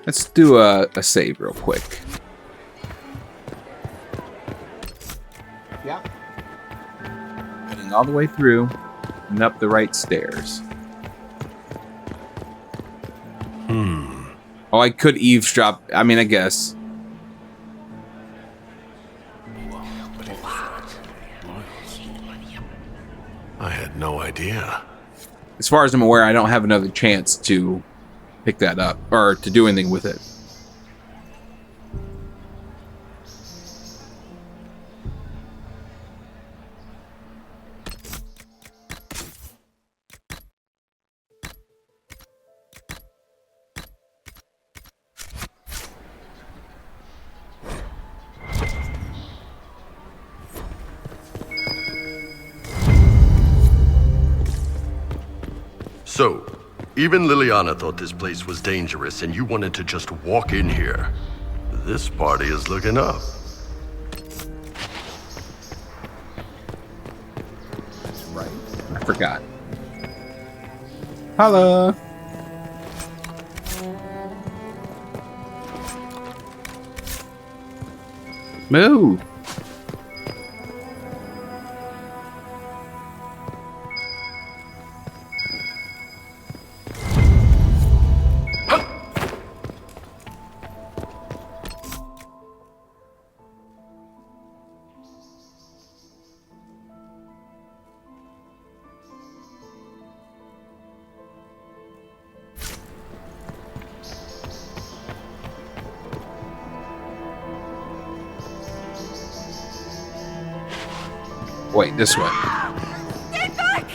Let's do a save real quick. Yeah. Heading all the way through and up the right stairs. Oh, I could eavesdrop. I mean, I guess. I had no idea. as far as I'm aware, I don't have another chance to pick that up or to do anything with it. So, even Leliana thought this place was dangerous and you wanted to just walk in here. This party is looking up. Right. I forgot. Holla! Move! Wait, this way. Stay back!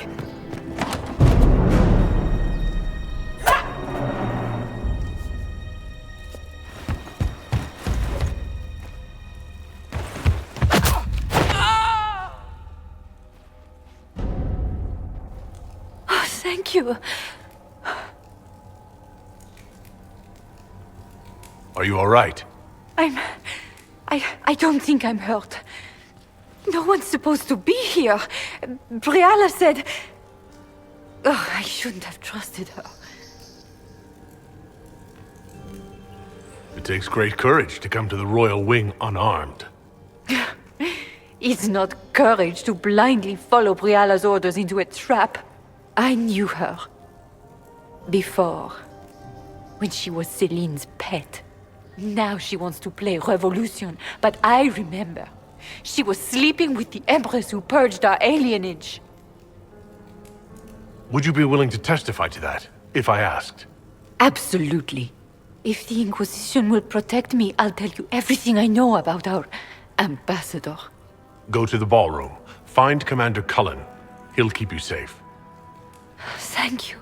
Oh, thank you. Are you all right? I don't think I'm hurt. No one's supposed to be here. Briala said... Oh, I shouldn't have trusted her. It takes great courage to come to the Royal Wing unarmed. It's not courage to blindly follow Briala's orders into a trap. I knew her. Before. When she was Celine's pet. Now she wants to play revolution, but I remember. She was sleeping with the Empress who purged our alienage. Would you be willing to testify to that, if I asked? Absolutely. If the Inquisition will protect me, I'll tell you everything I know about our ambassador. Go to the ballroom. Find Commander Cullen. He'll keep you safe. Thank you.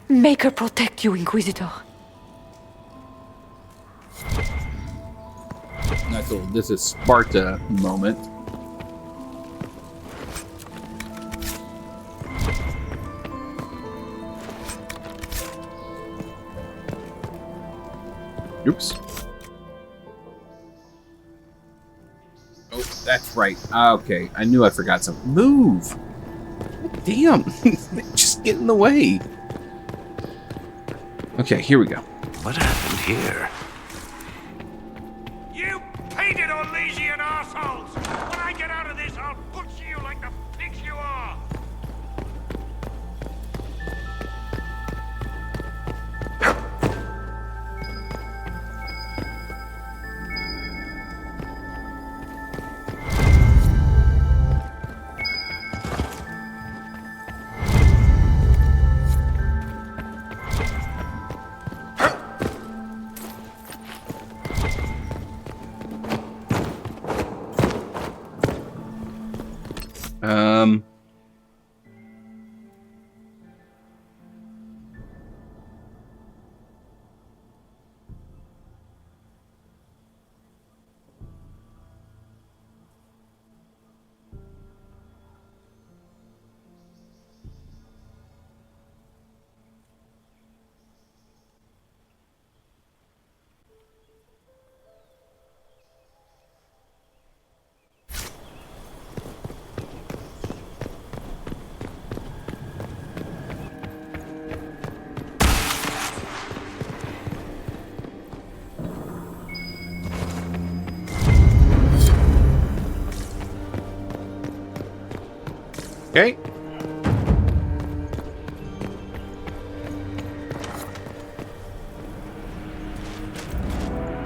Make her protect you, Inquisitor. That's all. This is Sparta moment. Oops. Oh, that's right. Okay, I knew I forgot something. Move! Damn! Just get in the way. Okay, here we go. What happened here? You painted Orlesian assholes! When I get out of this, I'll butcher you like the pigs you are! Okay.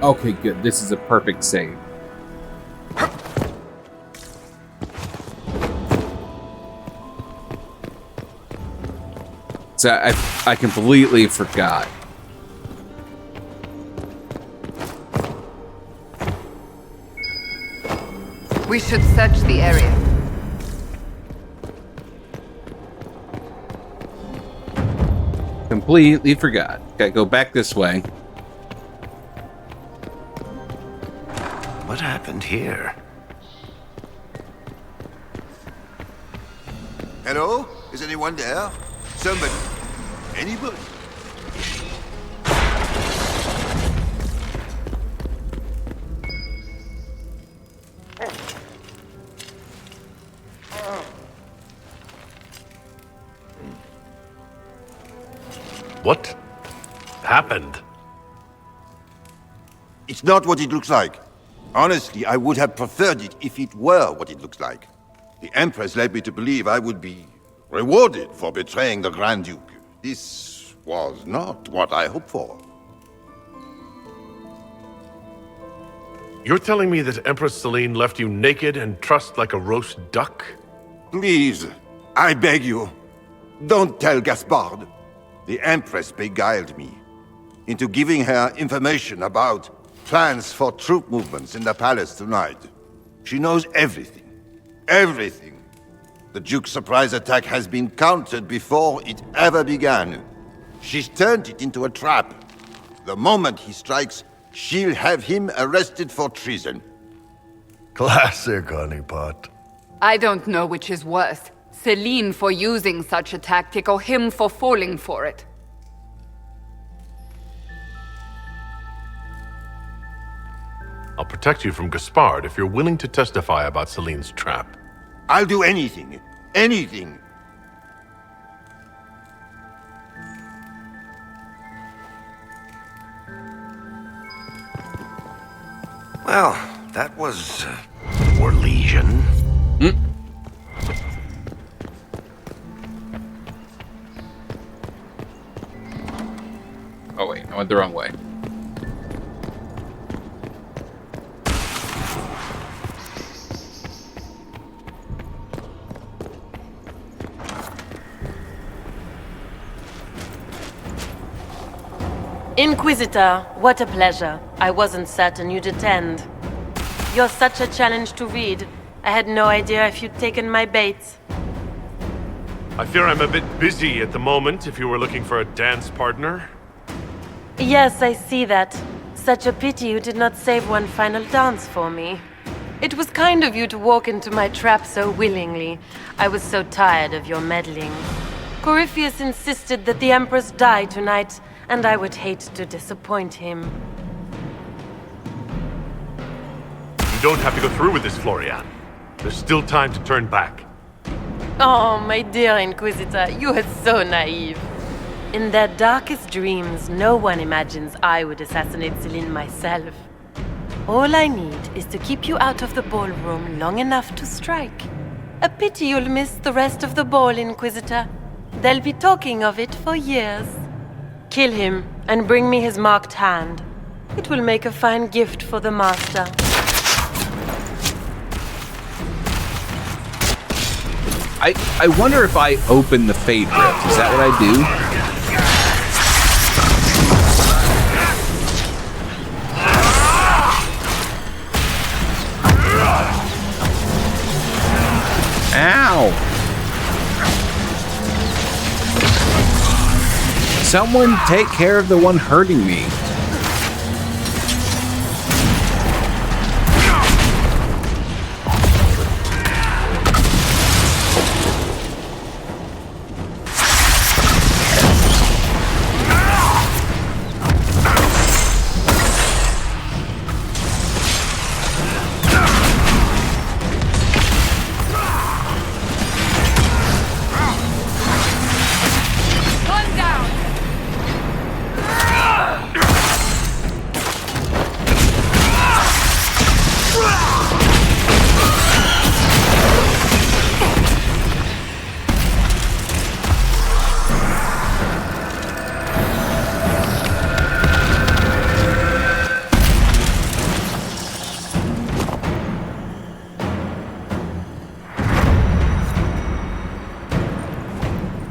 Okay, good. This is a perfect save. So I completely forgot. We should search the area. Completely forgot. Okay, go back this way. What happened here? Hello? Is anyone there? Somebody? Anybody? What happened? It's not what it looks like. Honestly, I would have preferred it if it were what it looks like. The Empress led me to believe I would be rewarded for betraying the Grand Duke. This was not what I hoped for. You're telling me that Empress Celine left you naked and trussed like a roast duck? Please, I beg you, don't tell Gaspard. The Empress beguiled me into giving her information about plans for troop movements in the palace tonight. She knows everything. Everything. The Duke's surprise attack has been countered before it ever began. She's turned it into a trap. The moment he strikes, she'll have him arrested for treason. Classic, honeypot. I don't know which is worse. Celine for using such a tactic or him for falling for it. I'll protect you from Gaspard if you're willing to testify about Celine's trap. I'll do anything. Anything. Well, that was more lesion. Oh wait, I went the wrong way. Inquisitor, what a pleasure. I wasn't certain you'd attend. You're such a challenge to read. I had no idea if you'd taken my bait. I fear I'm a bit busy at the moment if you were looking for a dance partner. Yes, I see that. Such a pity you did not save one final dance for me. It was kind of you to walk into my trap so willingly. I was so tired of your meddling. Corypheus insisted that the Empress die tonight, and I would hate to disappoint him. You don't have to go through with this, Florian. There's still time to turn back. Oh, my dear Inquisitor, you are so naive. In their darkest dreams, no one imagines I would assassinate Celine myself. All I need is to keep you out of the ballroom long enough to strike. A pity you'll miss the rest of the ball, Inquisitor. They'll be talking of it for years. Kill him and bring me his marked hand. It will make a fine gift for the Master. I wonder if I open the Fate Rift. Is that what I do? Ow! Someone take care of the one hurting me.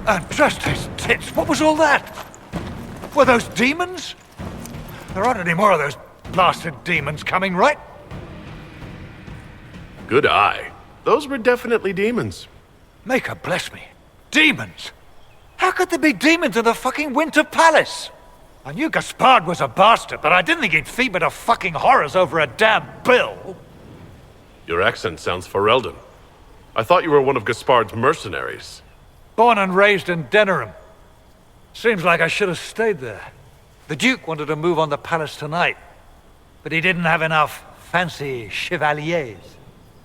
And trust his tits, what was all that? Were those demons? There aren't any more of those blasted demons coming, right? Good eye. Those were definitely demons. Maker bless me. Demons? How could there be demons in the fucking Winter Palace? I knew Gaspard was a bastard, but I didn't think he'd feed me to fucking horrors over a damn bill. Your accent sounds Ferelden. I thought you were one of Gaspard's mercenaries. Born and raised in Denerim. Seems like I should have stayed there. The Duke wanted to move on the palace tonight, but he didn't have enough fancy chevaliers.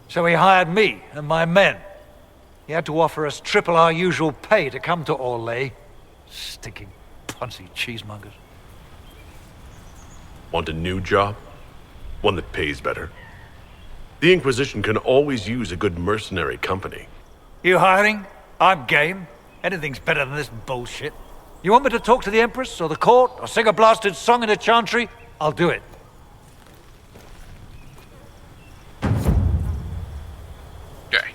So he hired me and my men. He had to offer us triple our usual pay to come to Orlais. Stinking punsy cheesemongers. Want a new job? One that pays better? The Inquisition can always use a good mercenary company. You hiring? I'm game. Anything's better than this bullshit. You want me to talk to the Empress, or the court, or sing a blasted song in the Chantry? I'll do it. Okay.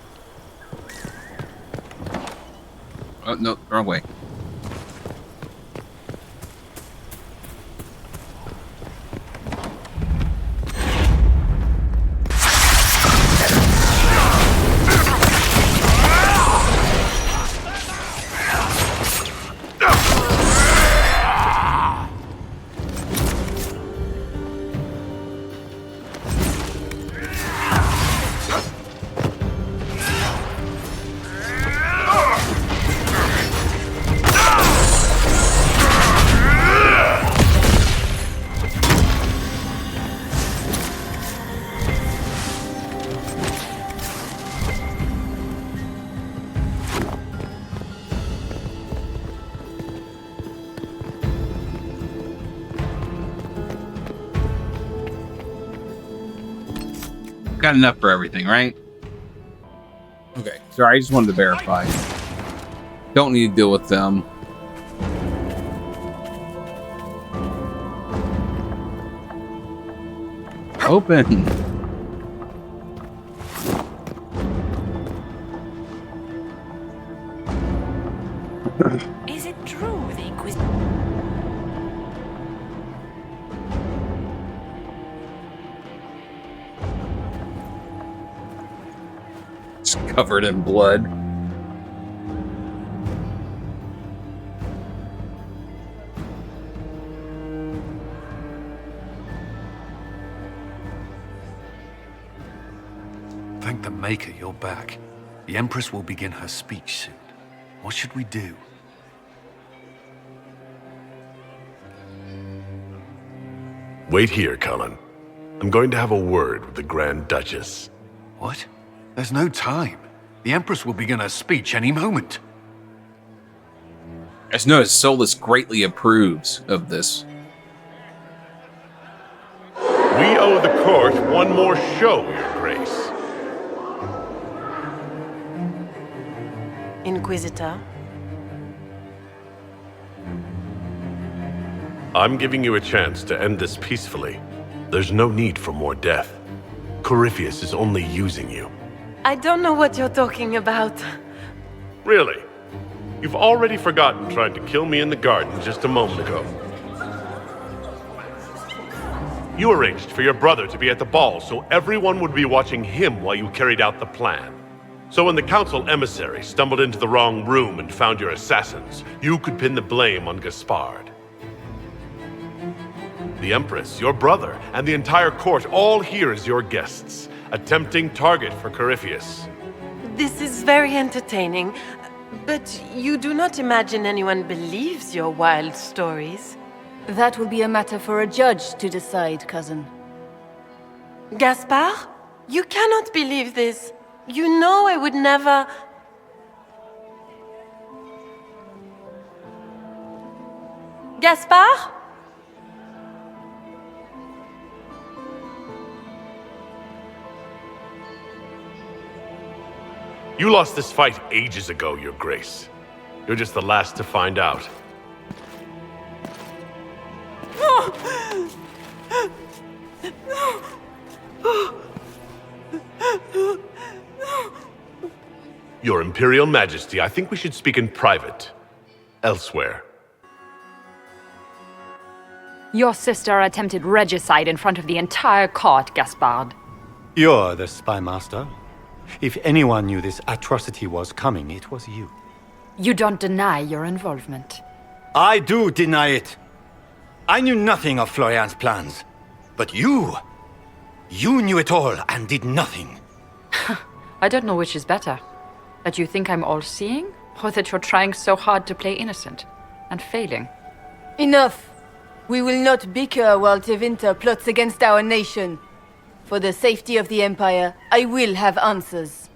Oh, no, wrong way. Got enough for everything, right? Okay. Sorry, I just wanted to verify. Don't need to deal with them. Open. Is it true the Inquisition? It's covered in blood. Thank the Maker you're back. The Empress will begin her speech soon. What should we do? Wait here, Cullen. I'm going to have a word with the Grand Duchess. What? There's no time. The Empress will begin her speech any moment. I just noticed Solus greatly approves of this. We owe the court one more show, Your Grace. Inquisitor. I'm giving you a chance to end this peacefully. There's no need for more death. Corypheus is only using you. I don't know what you're talking about. Really? You've already forgotten trying to kill me in the garden just a moment ago. You arranged for your brother to be at the ball so everyone would be watching him while you carried out the plan. So when the council emissary stumbled into the wrong room and found your assassins, you could pin the blame on Gaspard. The Empress, your brother, and the entire court all here as your guests, a tempting target for Corypheus. This is very entertaining, but you do not imagine anyone believes your wild stories. That will be a matter for a judge to decide, cousin. Gaspard? You cannot believe this. You know I would never... Gaspard? You lost this fight ages ago, Your Grace. You're just the last to find out. Your Imperial Majesty, I think we should speak in private. elsewhere. Your sister attempted regicide in front of the entire court, Gaspard. You're the spy master. If anyone knew this atrocity was coming, it was you. You don't deny your involvement. I do deny it. I knew nothing of Florian's plans. But you knew it all and did nothing. I don't know which is better. That you think I'm all-seeing, or that you're trying so hard to play innocent and failing. Enough! We will not bicker while Tevinter plots against our nation. For the safety of the Empire, I will have answers.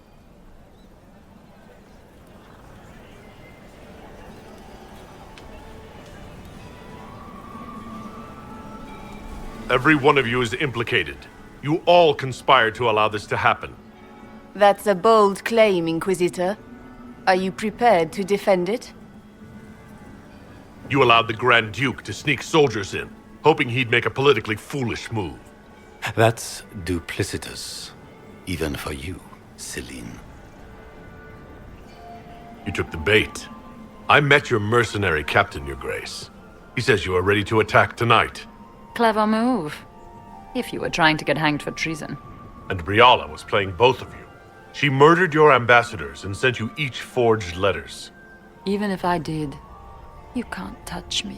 Every one of you is implicated. You all conspired to allow this to happen. That's a bold claim, Inquisitor. Are you prepared to defend it? You allowed the Grand Duke to sneak soldiers in, hoping he'd make a politically foolish move. That's duplicitous. Even for you, Celine. You took the bait. I met your mercenary captain, Your Grace. He says you are ready to attack tonight. Clever move. If you were trying to get hanged for treason. And Briala was playing both of you. She murdered your ambassadors and sent you each forged letters. Even if I did, you can't touch me.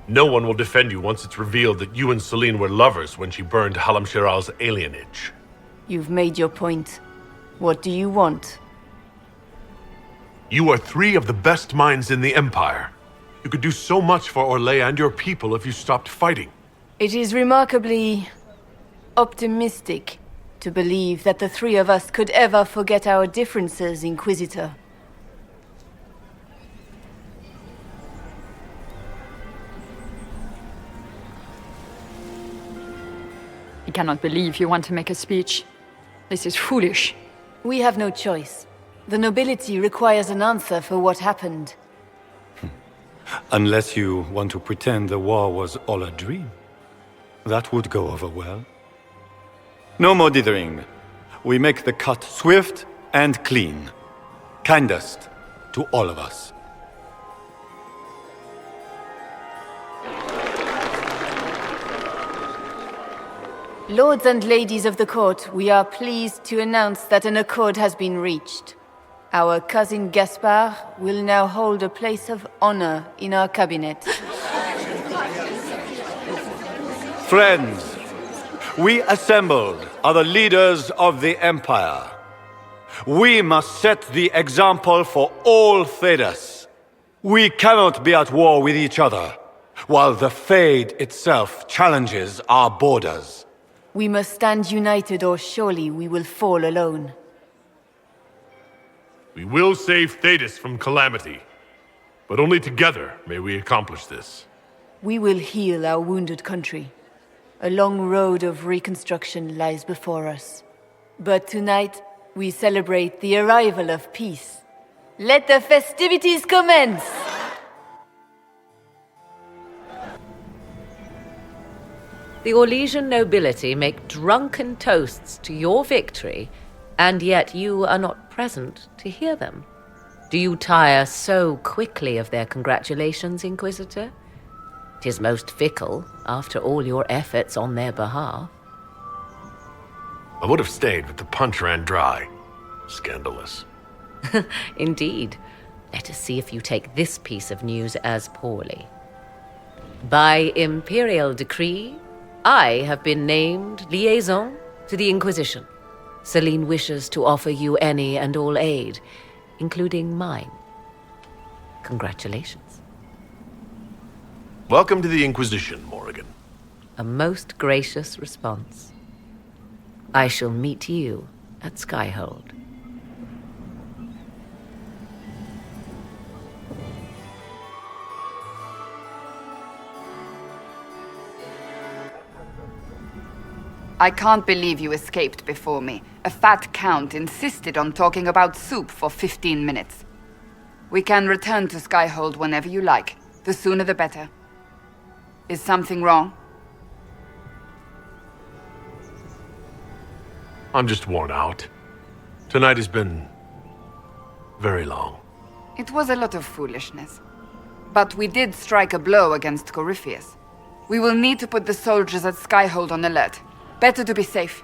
No one will defend you once it's revealed that you and Celine were lovers when she burned Halam Shiral's alienage. You've made your point. What do you want? You are 3 of the best minds in the Empire. You could do so much for Orlais and your people if you stopped fighting. It is remarkably optimistic to believe that the 3 of us could ever forget our differences, Inquisitor. I cannot believe you want to make a speech. This is foolish. We have no choice. The nobility requires an answer for what happened. Unless you want to pretend the war was all a dream. That would go over well. No more dithering. We make the cut swift and clean. Kindest to all of us. Lords and ladies of the court, we are pleased to announce that an accord has been reached. Our cousin Gaspard will now hold a place of honor in our cabinet. Friends, we assembled are the leaders of the Empire. We must set the example for all Thedas. We cannot be at war with each other, while the Fade itself challenges our borders. We must stand united, or surely we will fall alone. We will save Thedas from calamity. But only together may we accomplish this. We will heal our wounded country. A long road of reconstruction lies before us. But tonight, we celebrate the arrival of peace. Let the festivities commence! The Orlesian nobility make drunken toasts to your victory, and yet you are not present to hear them. Do you tire so quickly of their congratulations, Inquisitor? 'Tis most fickle, after all your efforts on their behalf. I would have stayed, but the punch ran dry. Scandalous. Indeed. Let us see if you take this piece of news as poorly. By imperial decree, I have been named liaison to the Inquisition. Celine wishes to offer you any and all aid, including mine. Congratulations. Welcome to the Inquisition, Morrigan. A most gracious response. I shall meet you at Skyhold. I can't believe you escaped before me. A fat count insisted on talking about soup for 15 minutes. We can return to Skyhold whenever you like. The sooner the better. Is something wrong? I'm just worn out. Tonight has been very long. It was a lot of foolishness. But we did strike a blow against Corypheus. We will need to put the soldiers at Skyhold on alert. Better to be safe.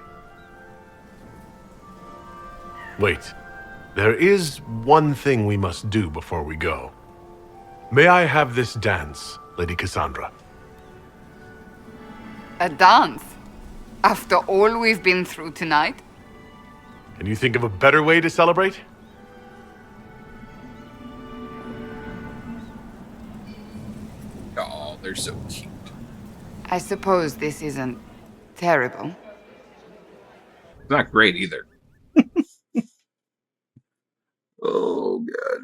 Wait. There is one thing we must do before we go. May I have this dance, Lady Cassandra? A dance? After all we've been through tonight? Can you think of a better way to celebrate? Oh, they're so cute. I suppose this isn't terrible. It's not great either. Oh, God.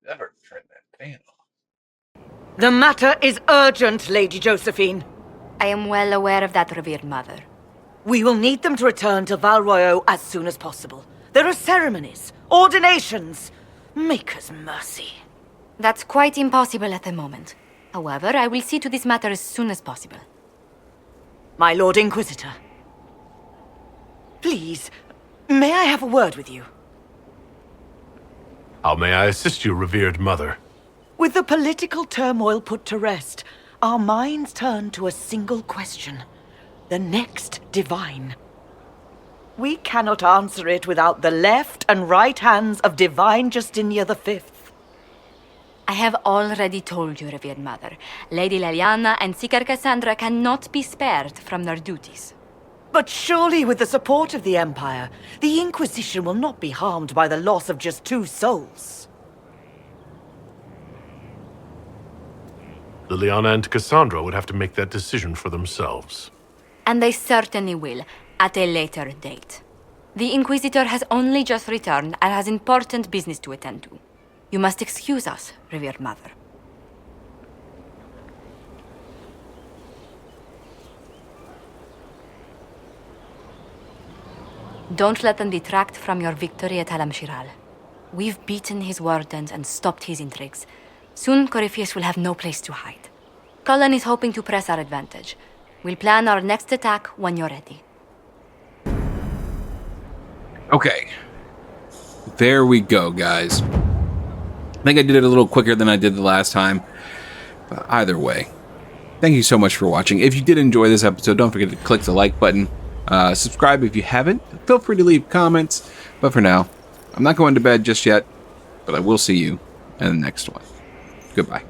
Never turn that fan off. The matter is urgent, Lady Josephine. I am well aware of that, revered mother. We will need them to return to Val Royeaux as soon as possible. There are ceremonies, ordinations. Maker's mercy. That's quite impossible at the moment. However, I will see to this matter as soon as possible. My Lord Inquisitor. Please, may I have a word with you? How may I assist you, revered mother? With the political turmoil put to rest, our minds turn to a single question. The next divine. We cannot answer it without the left and right hands of Divine Justinia V. I have already told you, revered mother. Lady Leliana and Seeker Cassandra cannot be spared from their duties. But surely with the support of the Empire, the Inquisition will not be harmed by the loss of just 2 souls. Leliana and Cassandra would have to make that decision for themselves. And they certainly will, at a later date. The Inquisitor has only just returned and has important business to attend to. You must excuse us, revered mother. Don't let them detract from your victory at Alam-Shiral. We've beaten his wardens and stopped his intrigues. Soon, Corypheus will have no place to hide. Cullen is hoping to press our advantage. We'll plan our next attack when you're ready. Okay. There we go, guys. I think I did it a little quicker than I did the last time. But either way, thank you so much for watching. If you did enjoy this episode, don't forget to click the like button. Subscribe if you haven't. Feel free to leave comments. But for now, I'm not going to bed just yet. But I will see you in the next one. Goodbye.